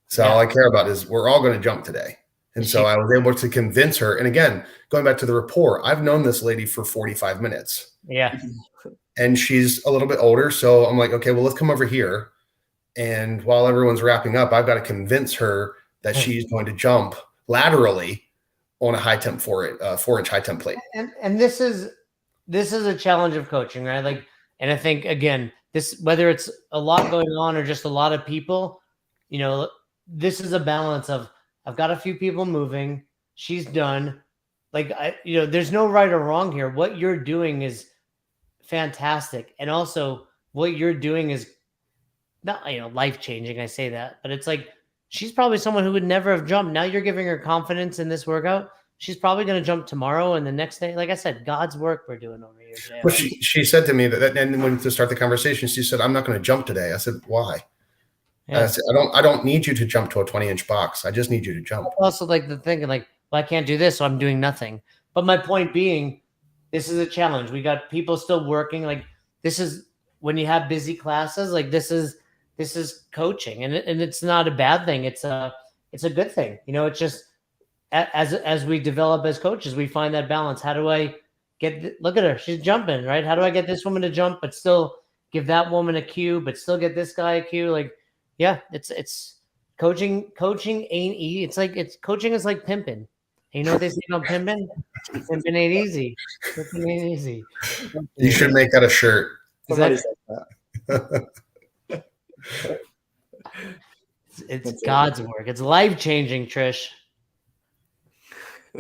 So all I care about is we're all going to jump today. And so I was able to convince her. And again, going back to the rapport, I've known this lady for 45 minutes. Yeah. And she's a little bit older. So I'm like, okay, well, let's come over here. And while everyone's wrapping up, I've got to convince her that she's going to jump laterally on a high temp 4-inch high temp plate. And this is a challenge of coaching, right? Like, and I think again, whether it's a lot going on or just a lot of people, this is a balance of I've got a few people moving. She's done. like there's no right or wrong here. What you're doing is fantastic, and also what you're doing is not life changing. I say that, but it's like she's probably someone who would never have jumped. Now you're giving her confidence in this workout. She's probably going to jump tomorrow and the next day. Like I said, God's work we're doing over here. JR. Well, she said to me that, and when to start the conversation, she said, "I'm not going to jump today." I said, "Why?" Yeah. I said, I don't need you to jump to a 20-inch box. I just need you to jump. Also, like the thinking, like, well, I can't do this, so I'm doing nothing. But my point being, this is a challenge. We got people still working. Like this is when you have busy classes. Like this is coaching, and it's not a bad thing. It's a good thing. It's just as we develop as coaches, we find that balance. How do I look at her? She's jumping, right? How do I get this woman to jump, but still give that woman a cue, but still get this guy a cue? Like, yeah, it's coaching. Coaching ain't easy. Coaching is like pimping. You know what they say about pimping? Pimping ain't easy. Pimping ain't easy. You should make that a shirt. It's God's work. It's life changing, Trish.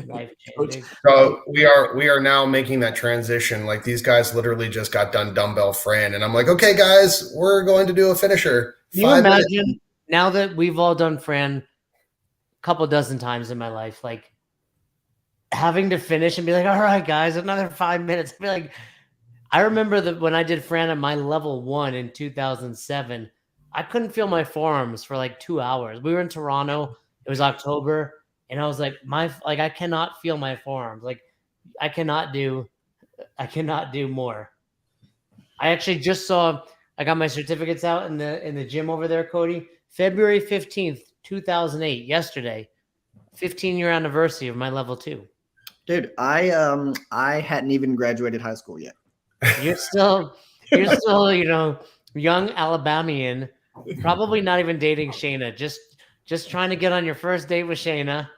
Life changing. So we are now making that transition. Like these guys literally just got done dumbbell Fran, and I'm like, okay, guys, we're going to do a finisher. Can you imagine now that we've all done Fran a couple dozen times in my life, like having to finish and be like, all right, guys, another 5 minutes. Be like, I remember that when I did Fran at my level 1 in 2007, I couldn't feel my forearms for like 2 hours. We were in Toronto. It was October. And I was like, I cannot feel my forearms. Like I cannot do more. I actually just I got my certificates out in the gym over there, Cody. February 15th, 2008, yesterday, 15-year anniversary of my level 2. Dude, I hadn't even graduated high school yet. You're still, young Alabamian, probably not even dating Shayna, just trying to get on your first date with Shayna.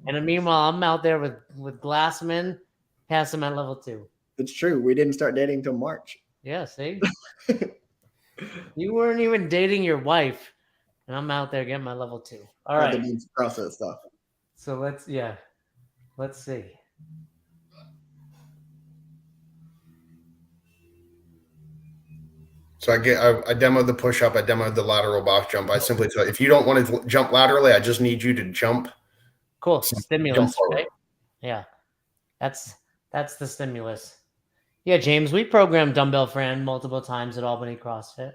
And meanwhile, I'm out there with Glassman, passing my level 2. It's true. We didn't start dating until March. Yeah, see? You weren't even dating your wife, and I'm out there getting my level 2. All right. Process stuff. So let's see. So I demoed the push-up. I demoed the lateral box jump. I simply tell you, if you don't want to jump laterally, I just need you to jump. Cool. Stimulus, right? Yeah. That's the stimulus. Yeah, James, we programmed dumbbell Fran multiple times at Albany CrossFit.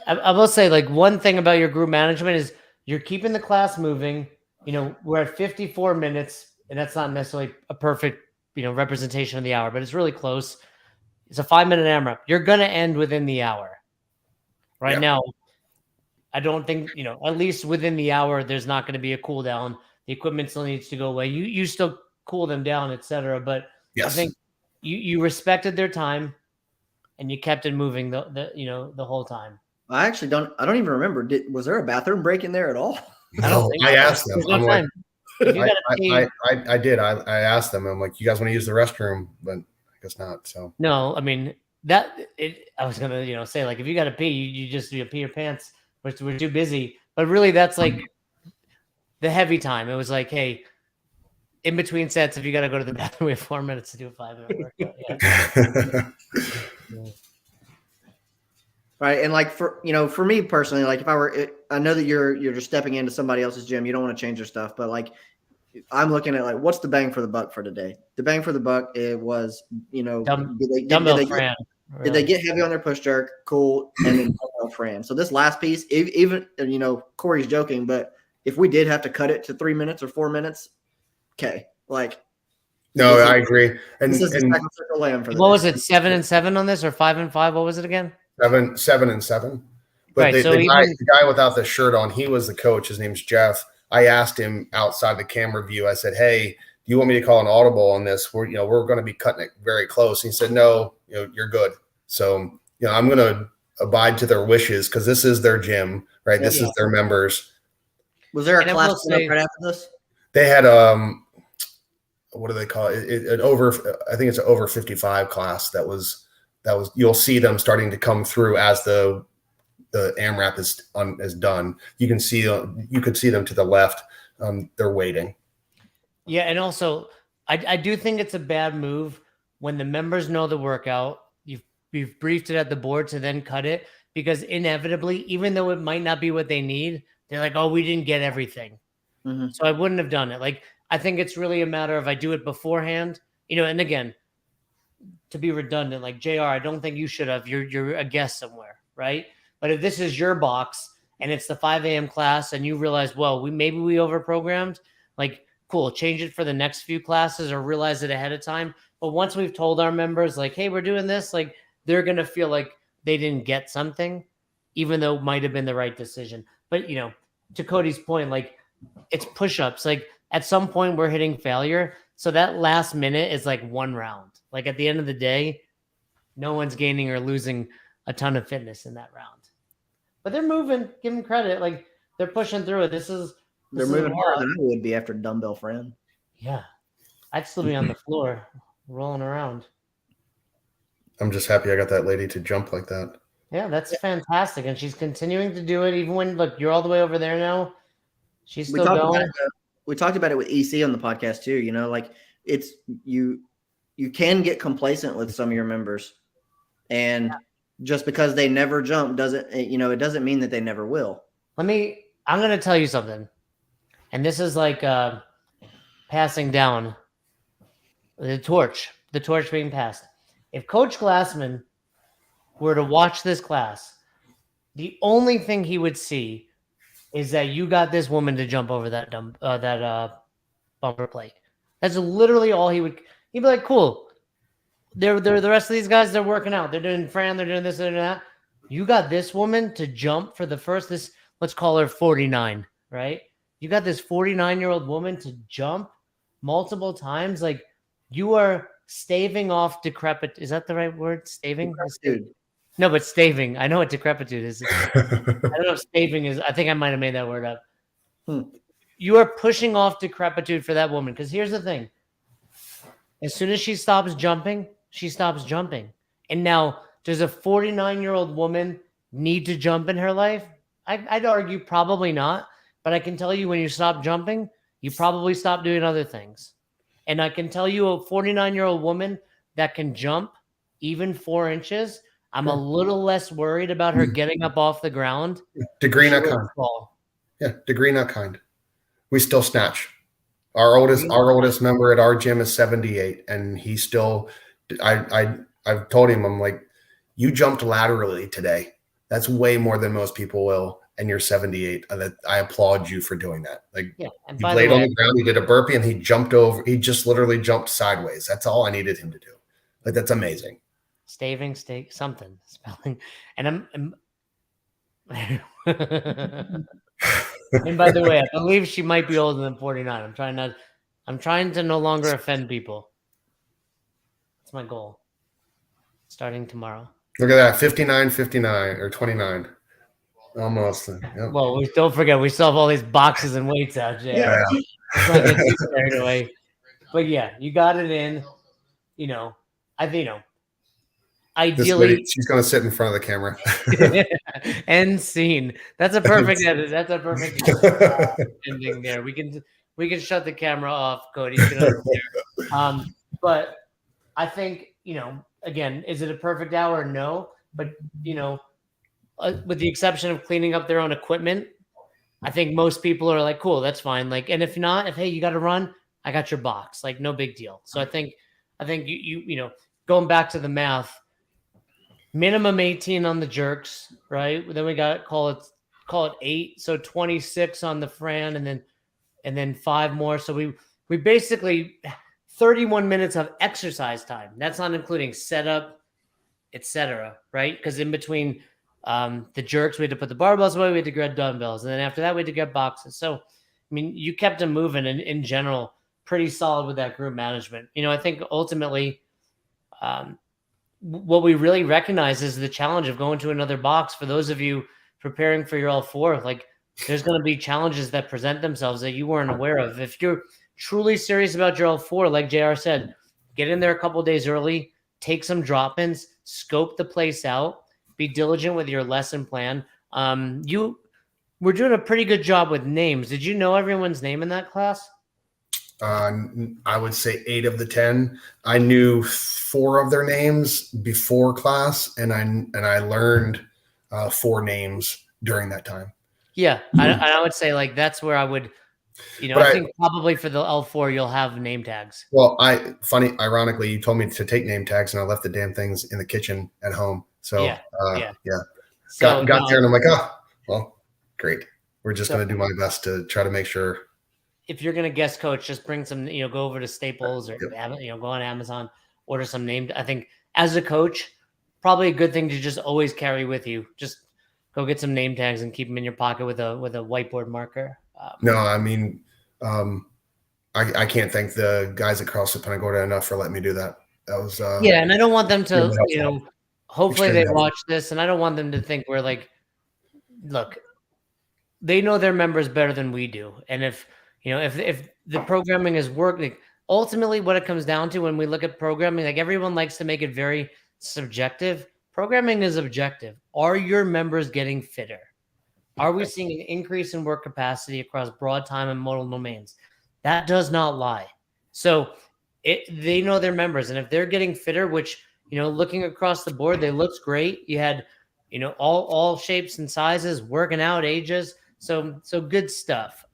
I will say, like, one thing about your group management is you're keeping the class moving. We're at 54 minutes, and that's not necessarily a perfect, representation of the hour, but it's really close. It's a 5-minute AMRAP. You're going to end within the hour. Right now, I don't think, at least within the hour, there's not going to be a cool down. The equipment still needs to go away. You still cool them down, etc. But yes. I think you respected their time, and you kept it moving the whole time. I actually don't even remember. Was there a bathroom break in there at all? No, I asked them. I'm like, I did. I asked them. I'm like, you guys want to use the restroom? But I guess not. So no, I mean I was gonna say, like, if you got to pee, you just pee your pants. We're too busy. But really, that's like the heavy time. It was like, hey, in between sets, if you got to go to the bathroom, we have 4 minutes to do a 5-minute workout. Yeah. Right. And like for me personally, like if I know that you're just stepping into somebody else's gym, you don't want to change your stuff, but like I'm looking at like, what's the bang for the buck for today? The bang for the buck, it was, dumbbell Fran. Did they get heavy on their push jerk? Cool. And then dumbbell Fran. So this last piece, even, Corey's joking, but if we did have to cut it to 3 minutes or 4 minutes, okay. Like, no, I agree. And this is the second circle lamb for what was it? 7 and 7 on this, or 5 and 5? What was it again? 7 and 7. But right, the guy without the shirt on, he was the coach. His name's Jeff. I asked him outside the camera view. I said, "Hey, do you want me to call an audible on this? We're going to be cutting it very close." And he said, "No, you're good." So I'm going to abide to their wishes because this is their gym, right? This is their members. Was there a class right after this? They had what do they call it? I think it's an over 55 class. That was you'll see them starting to come through as the the AMRAP is done. You could see them to the left. They're waiting. Yeah, and also I do think it's a bad move when the members know the workout. You've briefed it at the board to then cut it, because inevitably, even though it might not be what they need, they're like, oh, we didn't get everything. Mhm. So I wouldn't have done it. Like, I think it's really a matter of I do it beforehand, and again, to be redundant, like JR, I don't think you should have. You're a guest somewhere, right? But if this is your box and it's the 5 a.m. class and you realize, well, maybe we overprogrammed, like, cool, change it for the next few classes or realize it ahead of time. But once we've told our members, like, hey, we're doing this, like, they're going to feel like they didn't get something, even though it might have been the right decision. But, to Cody's point, like, it's push-ups. Like, at some point we're hitting failure. So that last minute is like one round. Like, at the end of the day, no one's gaining or losing a ton of fitness in that round. But they're moving. Give them credit. Like, they're pushing through it. They're moving harder than I would be after dumbbell friend. Yeah. I'd still be on the floor rolling around. I'm just happy I got that lady to jump like that. Yeah, that's fantastic. And she's continuing to do it even when, look, you're all the way over there now. She's still going. We talked about it with EC on the podcast too. Like, it's you can get complacent with some of your members, and just because they never jump it doesn't mean that they never will. I'm going to tell you something. And this is like passing down the torch being passed. If Coach Glassman were to watch this class, the only thing he would see is that you got this woman to jump over that bumper plate. That's literally all he'd be like, cool. They're the rest of these guys, they're working out. They're doing Fran, they're doing this, they're doing that. You got this woman to jump for the first, let's call her 49, right? You got this 49-year-old woman to jump multiple times. Like, you are staving off decrepit. Is that the right word? Staving? Dude. No, but staving. I know what decrepitude is. I don't know if staving is. I think I might have made that word up. You are pushing off decrepitude for that woman. Because here's the thing. As soon as she stops jumping, she stops jumping. And now, does a 49-year-old woman need to jump in her life? I'd argue probably not. But I can tell you, when you stop jumping, you probably stop doing other things. And I can tell you, a 49-year-old woman that can jump even 4 inches, I'm a little less worried about her getting up off the ground. Degree not kind. Yeah, degree not kind. We still snatch. Our oldest member at our gym is 78, and he still. I've told him, I'm like, you jumped laterally today. That's way more than most people will, and you're 78. I applaud you for doing that. Like, yeah, and you laid on the ground, he did a burpee, and he jumped over. He just literally jumped sideways. That's all I needed him to do. Like, that's amazing. Staving, something spelling, and I'm and by the way, I believe she might be older than 49. I'm trying to no longer offend people. That's my goal. Starting tomorrow. Look at that, 59, or 29. Almost. Yep. Well, don't forget, we still have all these boxes and weights out there. Yeah. Let's not get too carried away. But yeah, you got it in. I think, ideally, she's going to sit in front of the camera. End scene. That's a perfect edit. That's a perfect ending there. We can shut the camera off, Cody. But I think, again, is it a perfect hour? No. But, with the exception of cleaning up their own equipment, I think most people are like, cool, that's fine. Like, and if not, hey, you got to run, I got your box. Like, no big deal. So I think you going back to the math, minimum 18 on the jerks, right? Then we got call it 8, so 26 on the Fran, and then 5 more. So we basically 31 minutes of exercise time. That's not including setup, etc. Right? Because in between the jerks, we had to put the barbells away, we had to grab dumbbells, and then after that, we had to grab boxes. So, I mean, you kept them moving, and in general, pretty solid with that group management. I think ultimately, what we really recognize is the challenge of going to another box. For those of you preparing for your L4, like, there's going to be challenges that present themselves that you weren't aware of. If you're truly serious about your L4, like JR said, get in there a couple days early, take some drop-ins, scope the place out, be diligent with your lesson plan, You were doing a pretty good job with names. Did you know everyone's name in that class? I would say 8 of the 10. I knew 4 of their names before class, and I learned 4 names during that time. Yeah, I would say like that's where I would, I think probably for the L4 you'll have name tags. Well, ironically, you told me to take name tags, and I left the damn things in the kitchen at home. So yeah. So got there, and I'm like, oh, well, great. We're just going to do my best to try to make sure. If you're going to guest coach, just bring some, go over to Staples or, go on Amazon, order some named. I think as a coach, probably a good thing to just always carry with you. Just go get some name tags and keep them in your pocket with a whiteboard marker. No, I mean, I can't thank the guys at CrossFit Punta Gorda enough for letting me do that. That was and I don't want them to, hopefully they watch this, and I don't want them to think we're like, look, they know their members better than we do, and if the programming is working, ultimately what it comes down to when we look at programming, like everyone likes to make it very subjective. Programming is objective. Are your members getting fitter? Are we seeing an increase in work capacity across broad time and modal domains? That does not lie. So they know their members, and if they're getting fitter, which looking across the board, they looked great. You had all shapes and sizes, working out, ages. So good stuff.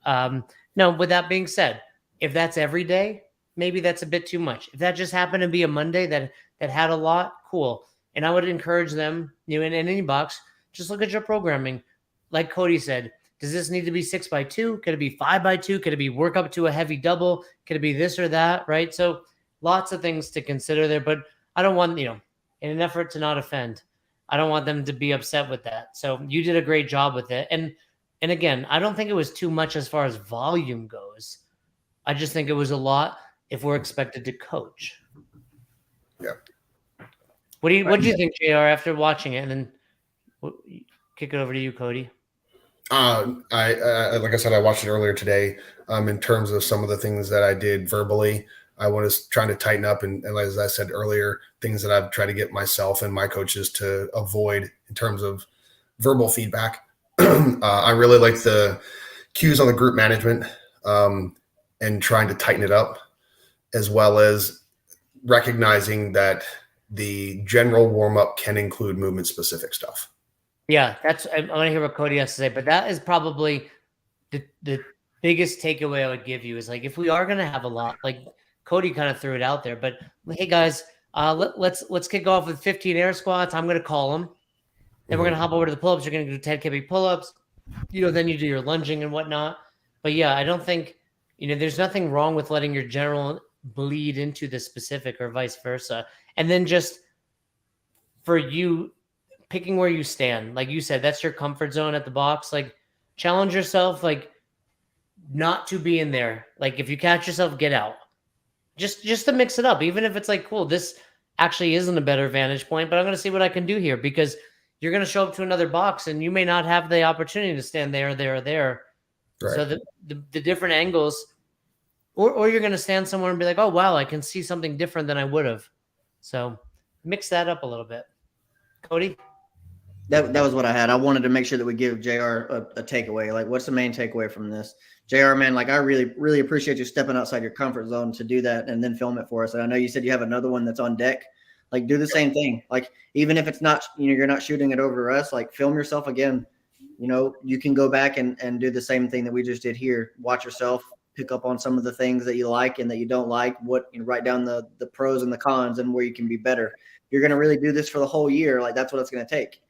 No, with that being said, if that's every day, maybe that's a bit too much. If that just happened to be a Monday that had a lot, cool. And I would encourage them, in any box, just look at your programming. Like Cody said, does this need to be 6x2? Could it be 5x2? Could it be work up to a heavy double? Could it be this or that? Right. So lots of things to consider there, but I don't want, in an effort to not offend, I don't want them to be upset with that. So you did a great job with it. And again, I don't think it was too much as far as volume goes. I just think it was a lot if we're expected to coach. Yeah. What do you think, JR, after watching it? And then kick it over to you, Cody. I like I said, I watched it earlier today. In terms of some of the things that I did verbally, I was trying to tighten up, and as I said earlier, things that I've tried to get myself and my coaches to avoid in terms of verbal feedback. I really like the cues on the group management and trying to tighten it up, as well as recognizing that the general warm-up can include movement-specific stuff. Yeah, I want to hear what Cody has to say, but that is probably the biggest takeaway I would give you is like, if we are going to have a lot, like Cody kind of threw it out there, but hey guys, let's kick off with 15 air squats. I'm going to call them. Then we're going to hop over to the pull-ups. You're going to do 10 kb pull-ups. Then you do your lunging and whatnot. But yeah, I don't think, there's nothing wrong with letting your general bleed into the specific or vice versa. And then just for you, picking where you stand. Like you said, that's your comfort zone at the box. Like challenge yourself, like not to be in there. Like if you catch yourself, get out. Just to mix it up. Even if it's like, cool, this actually isn't a better vantage point, but I'm going to see what I can do here, because you're going to show up to another box and you may not have the opportunity to stand there. Right. So the different angles, or you're going to stand somewhere and be like, oh, wow, I can see something different than I would have. So mix that up a little bit. Cody? That was what I had. I wanted to make sure that we give JR a takeaway. Like, what's the main takeaway from this? JR, man, like I really, really appreciate you stepping outside your comfort zone to do that and then film it for us. And I know you said you have another one that's on deck. Like, do the same thing. Like, even if it's not, you're not shooting it over us, like film yourself again. You can go back and do the same thing that we just did here. Watch yourself, pick up on some of the things that you like and that you don't like, write down the pros and the cons and where you can be better. You're going to really do this for the whole year. Like, that's what it's going to take.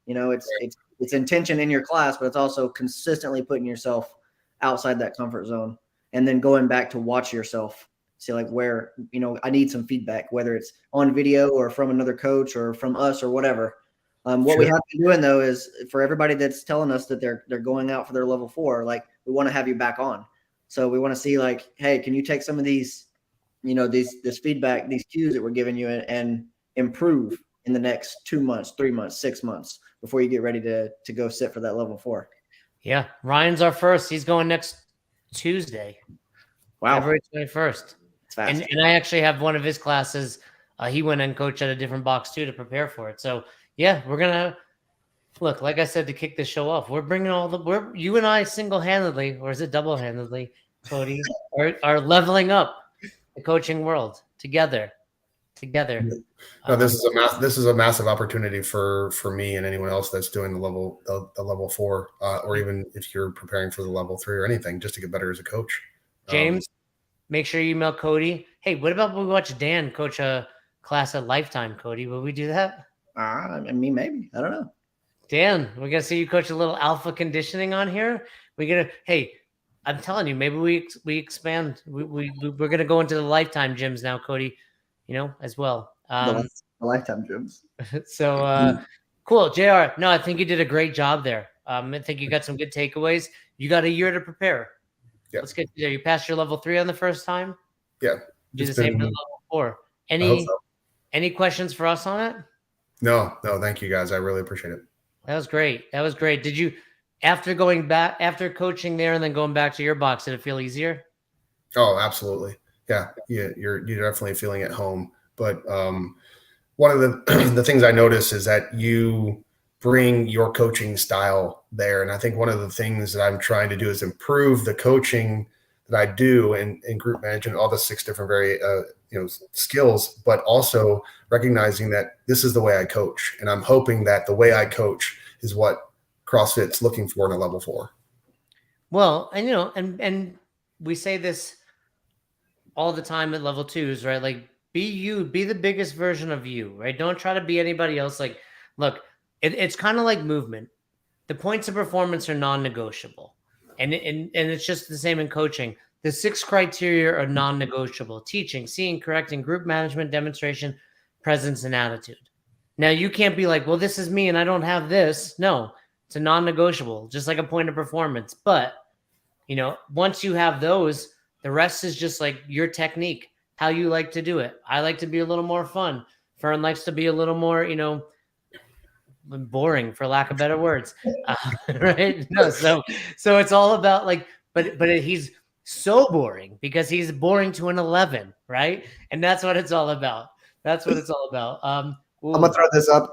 It's intention in your class, but it's also consistently putting yourself outside that comfort zone and then going back to watch yourself, see like where, I need some feedback, whether it's on video or from another coach or from us or whatever. What we have been doing though is for everybody that's telling us that they're going out for their level 4, like we want to have you back on. So we want to see like, hey, can you take some of these, this feedback, these cues that we're giving you and improve in the next 2 months, 3 months, 6 months before you get ready to go sit for that level 4. Yeah. Ryan's our first. He's going next Tuesday. Wow. February 21st. And I actually have one of his classes. He went and coached at a different box too to prepare for it. So yeah, we're going to Look, like I said, to kick the show off, we're bringing you and I single-handedly, or is it double-handedly, Cody, are leveling up the coaching world together. No, this is a massive opportunity for me and anyone else that's doing the level 4, or even if you're preparing for the level 3 or anything, just to get better as a coach. James, make sure you email Cody. Hey, what about we watch Dan coach a class at Lifetime, Cody? Will we do that? I mean, maybe. I don't know. Dan, we're gonna see you coach a little alpha conditioning on here. Hey, I'm telling you, maybe we expand. We're gonna go into the Lifetime gyms now, Cody. As well. The Lifetime gyms. So cool, JR. No, I think you did a great job there. I think you got some good takeaways. You got a year to prepare. Yeah. Let's get you there. You passed your level 3 on the first time. Yeah. Do the same for the level 4. Any questions for us on it? No, thank you guys. I really appreciate it. That was great. Did you, after coaching there and then going back to your box, did it feel easier? Oh, absolutely. Yeah. You're definitely feeling at home. But one of the things I notice is that you bring your coaching style there. And I think one of the things that I'm trying to do is improve the coaching that I do in group management, all the 6 different skills, but also recognizing that this is the way I coach. And I'm hoping that the way I coach is what CrossFit's looking for in a level 4. Well, and and we say this all the time at level 2s, right? Like, be you, be the biggest version of you, right? Don't try to be anybody else. Like, look, it's kind of like movement. The points of performance are non-negotiable. And it's just the same in coaching. The 6 criteria are non-negotiable: teaching, seeing, correcting, group management, demonstration, presence, and attitude. Now, you can't be like, well, this is me and I don't have this. No, it's a non-negotiable, just like a point of performance. But, once you have those, the rest is just like your technique, how you like to do it. I like to be a little more fun. Fern likes to be a little more, boring, for lack of better words, right? No, so it's all about but he's so boring because he's boring to an 11, right? And that's what it's all about. I'm gonna throw this up.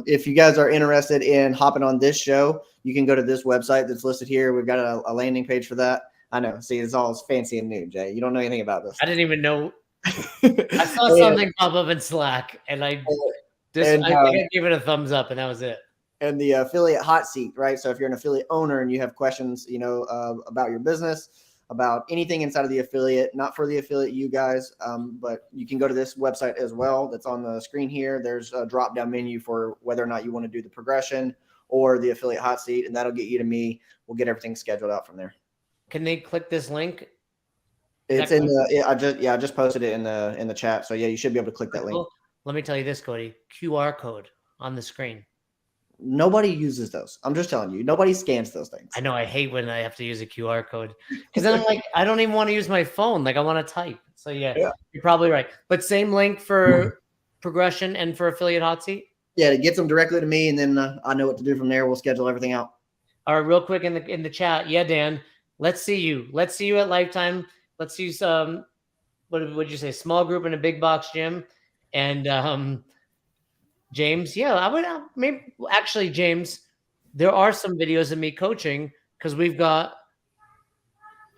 If you guys are interested in hopping on this show, you can go to this website that's listed here. We've got a landing page for that. I know. See, it's all fancy and new, Jay. You don't know anything about this. I didn't even know. I saw something pop up in Slack, and I think I gave it a thumbs up, and that was it. And the affiliate hot seat, right? So if you're an affiliate owner and you have questions, about your business, about anything inside of the affiliate, not for the affiliate, you guys, but you can go to this website as well. That's on the screen here. There's a drop-down menu for whether or not you want to do the progression or the affiliate hot seat, and that'll get you to me. We'll get everything scheduled out from there. Can they click this link? It's in the. I just posted it in the chat. So yeah, you should be able to click that link. Let me tell you this, Cody. QR code on the screen. Nobody uses those. I'm just telling you. Nobody scans those things. I know. I hate when I have to use a QR code because then I'm like, I don't even want to use my phone. Like, I want to type. So yeah, you're probably right. But same link for progression and for affiliate hot seat. Yeah, it gets them directly to me, and then I know what to do from there. We'll schedule everything out. All right, real quick in the chat. Yeah, Dan. Let's see you. Let's see you at Lifetime. Let's use what would you say? Small group in a big box gym. And James, I would maybe actually, James, there are some videos of me coaching because we've got.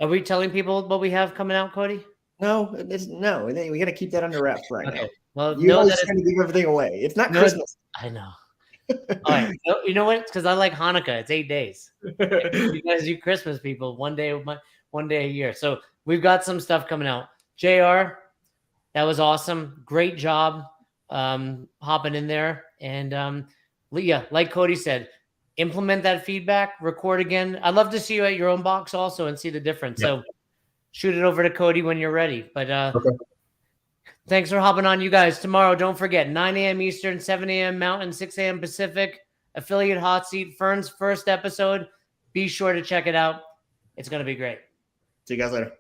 Are we telling people what we have coming out, Cody? No. We got to keep that under wraps right now. Well, you're always trying to give everything away. It's not Christmas. I know. All right. You know what? Because I like Hanukkah. It's 8 days. You guys do Christmas, people. One day a year. So we've got some stuff coming out. JR, that was awesome. Great job hopping in there. And like Cody said, implement that feedback, record again. I'd love to see you at your own box also and see the difference. So shoot it over to Cody when you're ready. But okay. Thanks for hopping on, you guys. Tomorrow, don't forget, 9 a.m. Eastern, 7 a.m. Mountain, 6 a.m. Pacific, affiliate hot seat, Fern's first episode. Be sure to check it out. It's going to be great. See you guys later.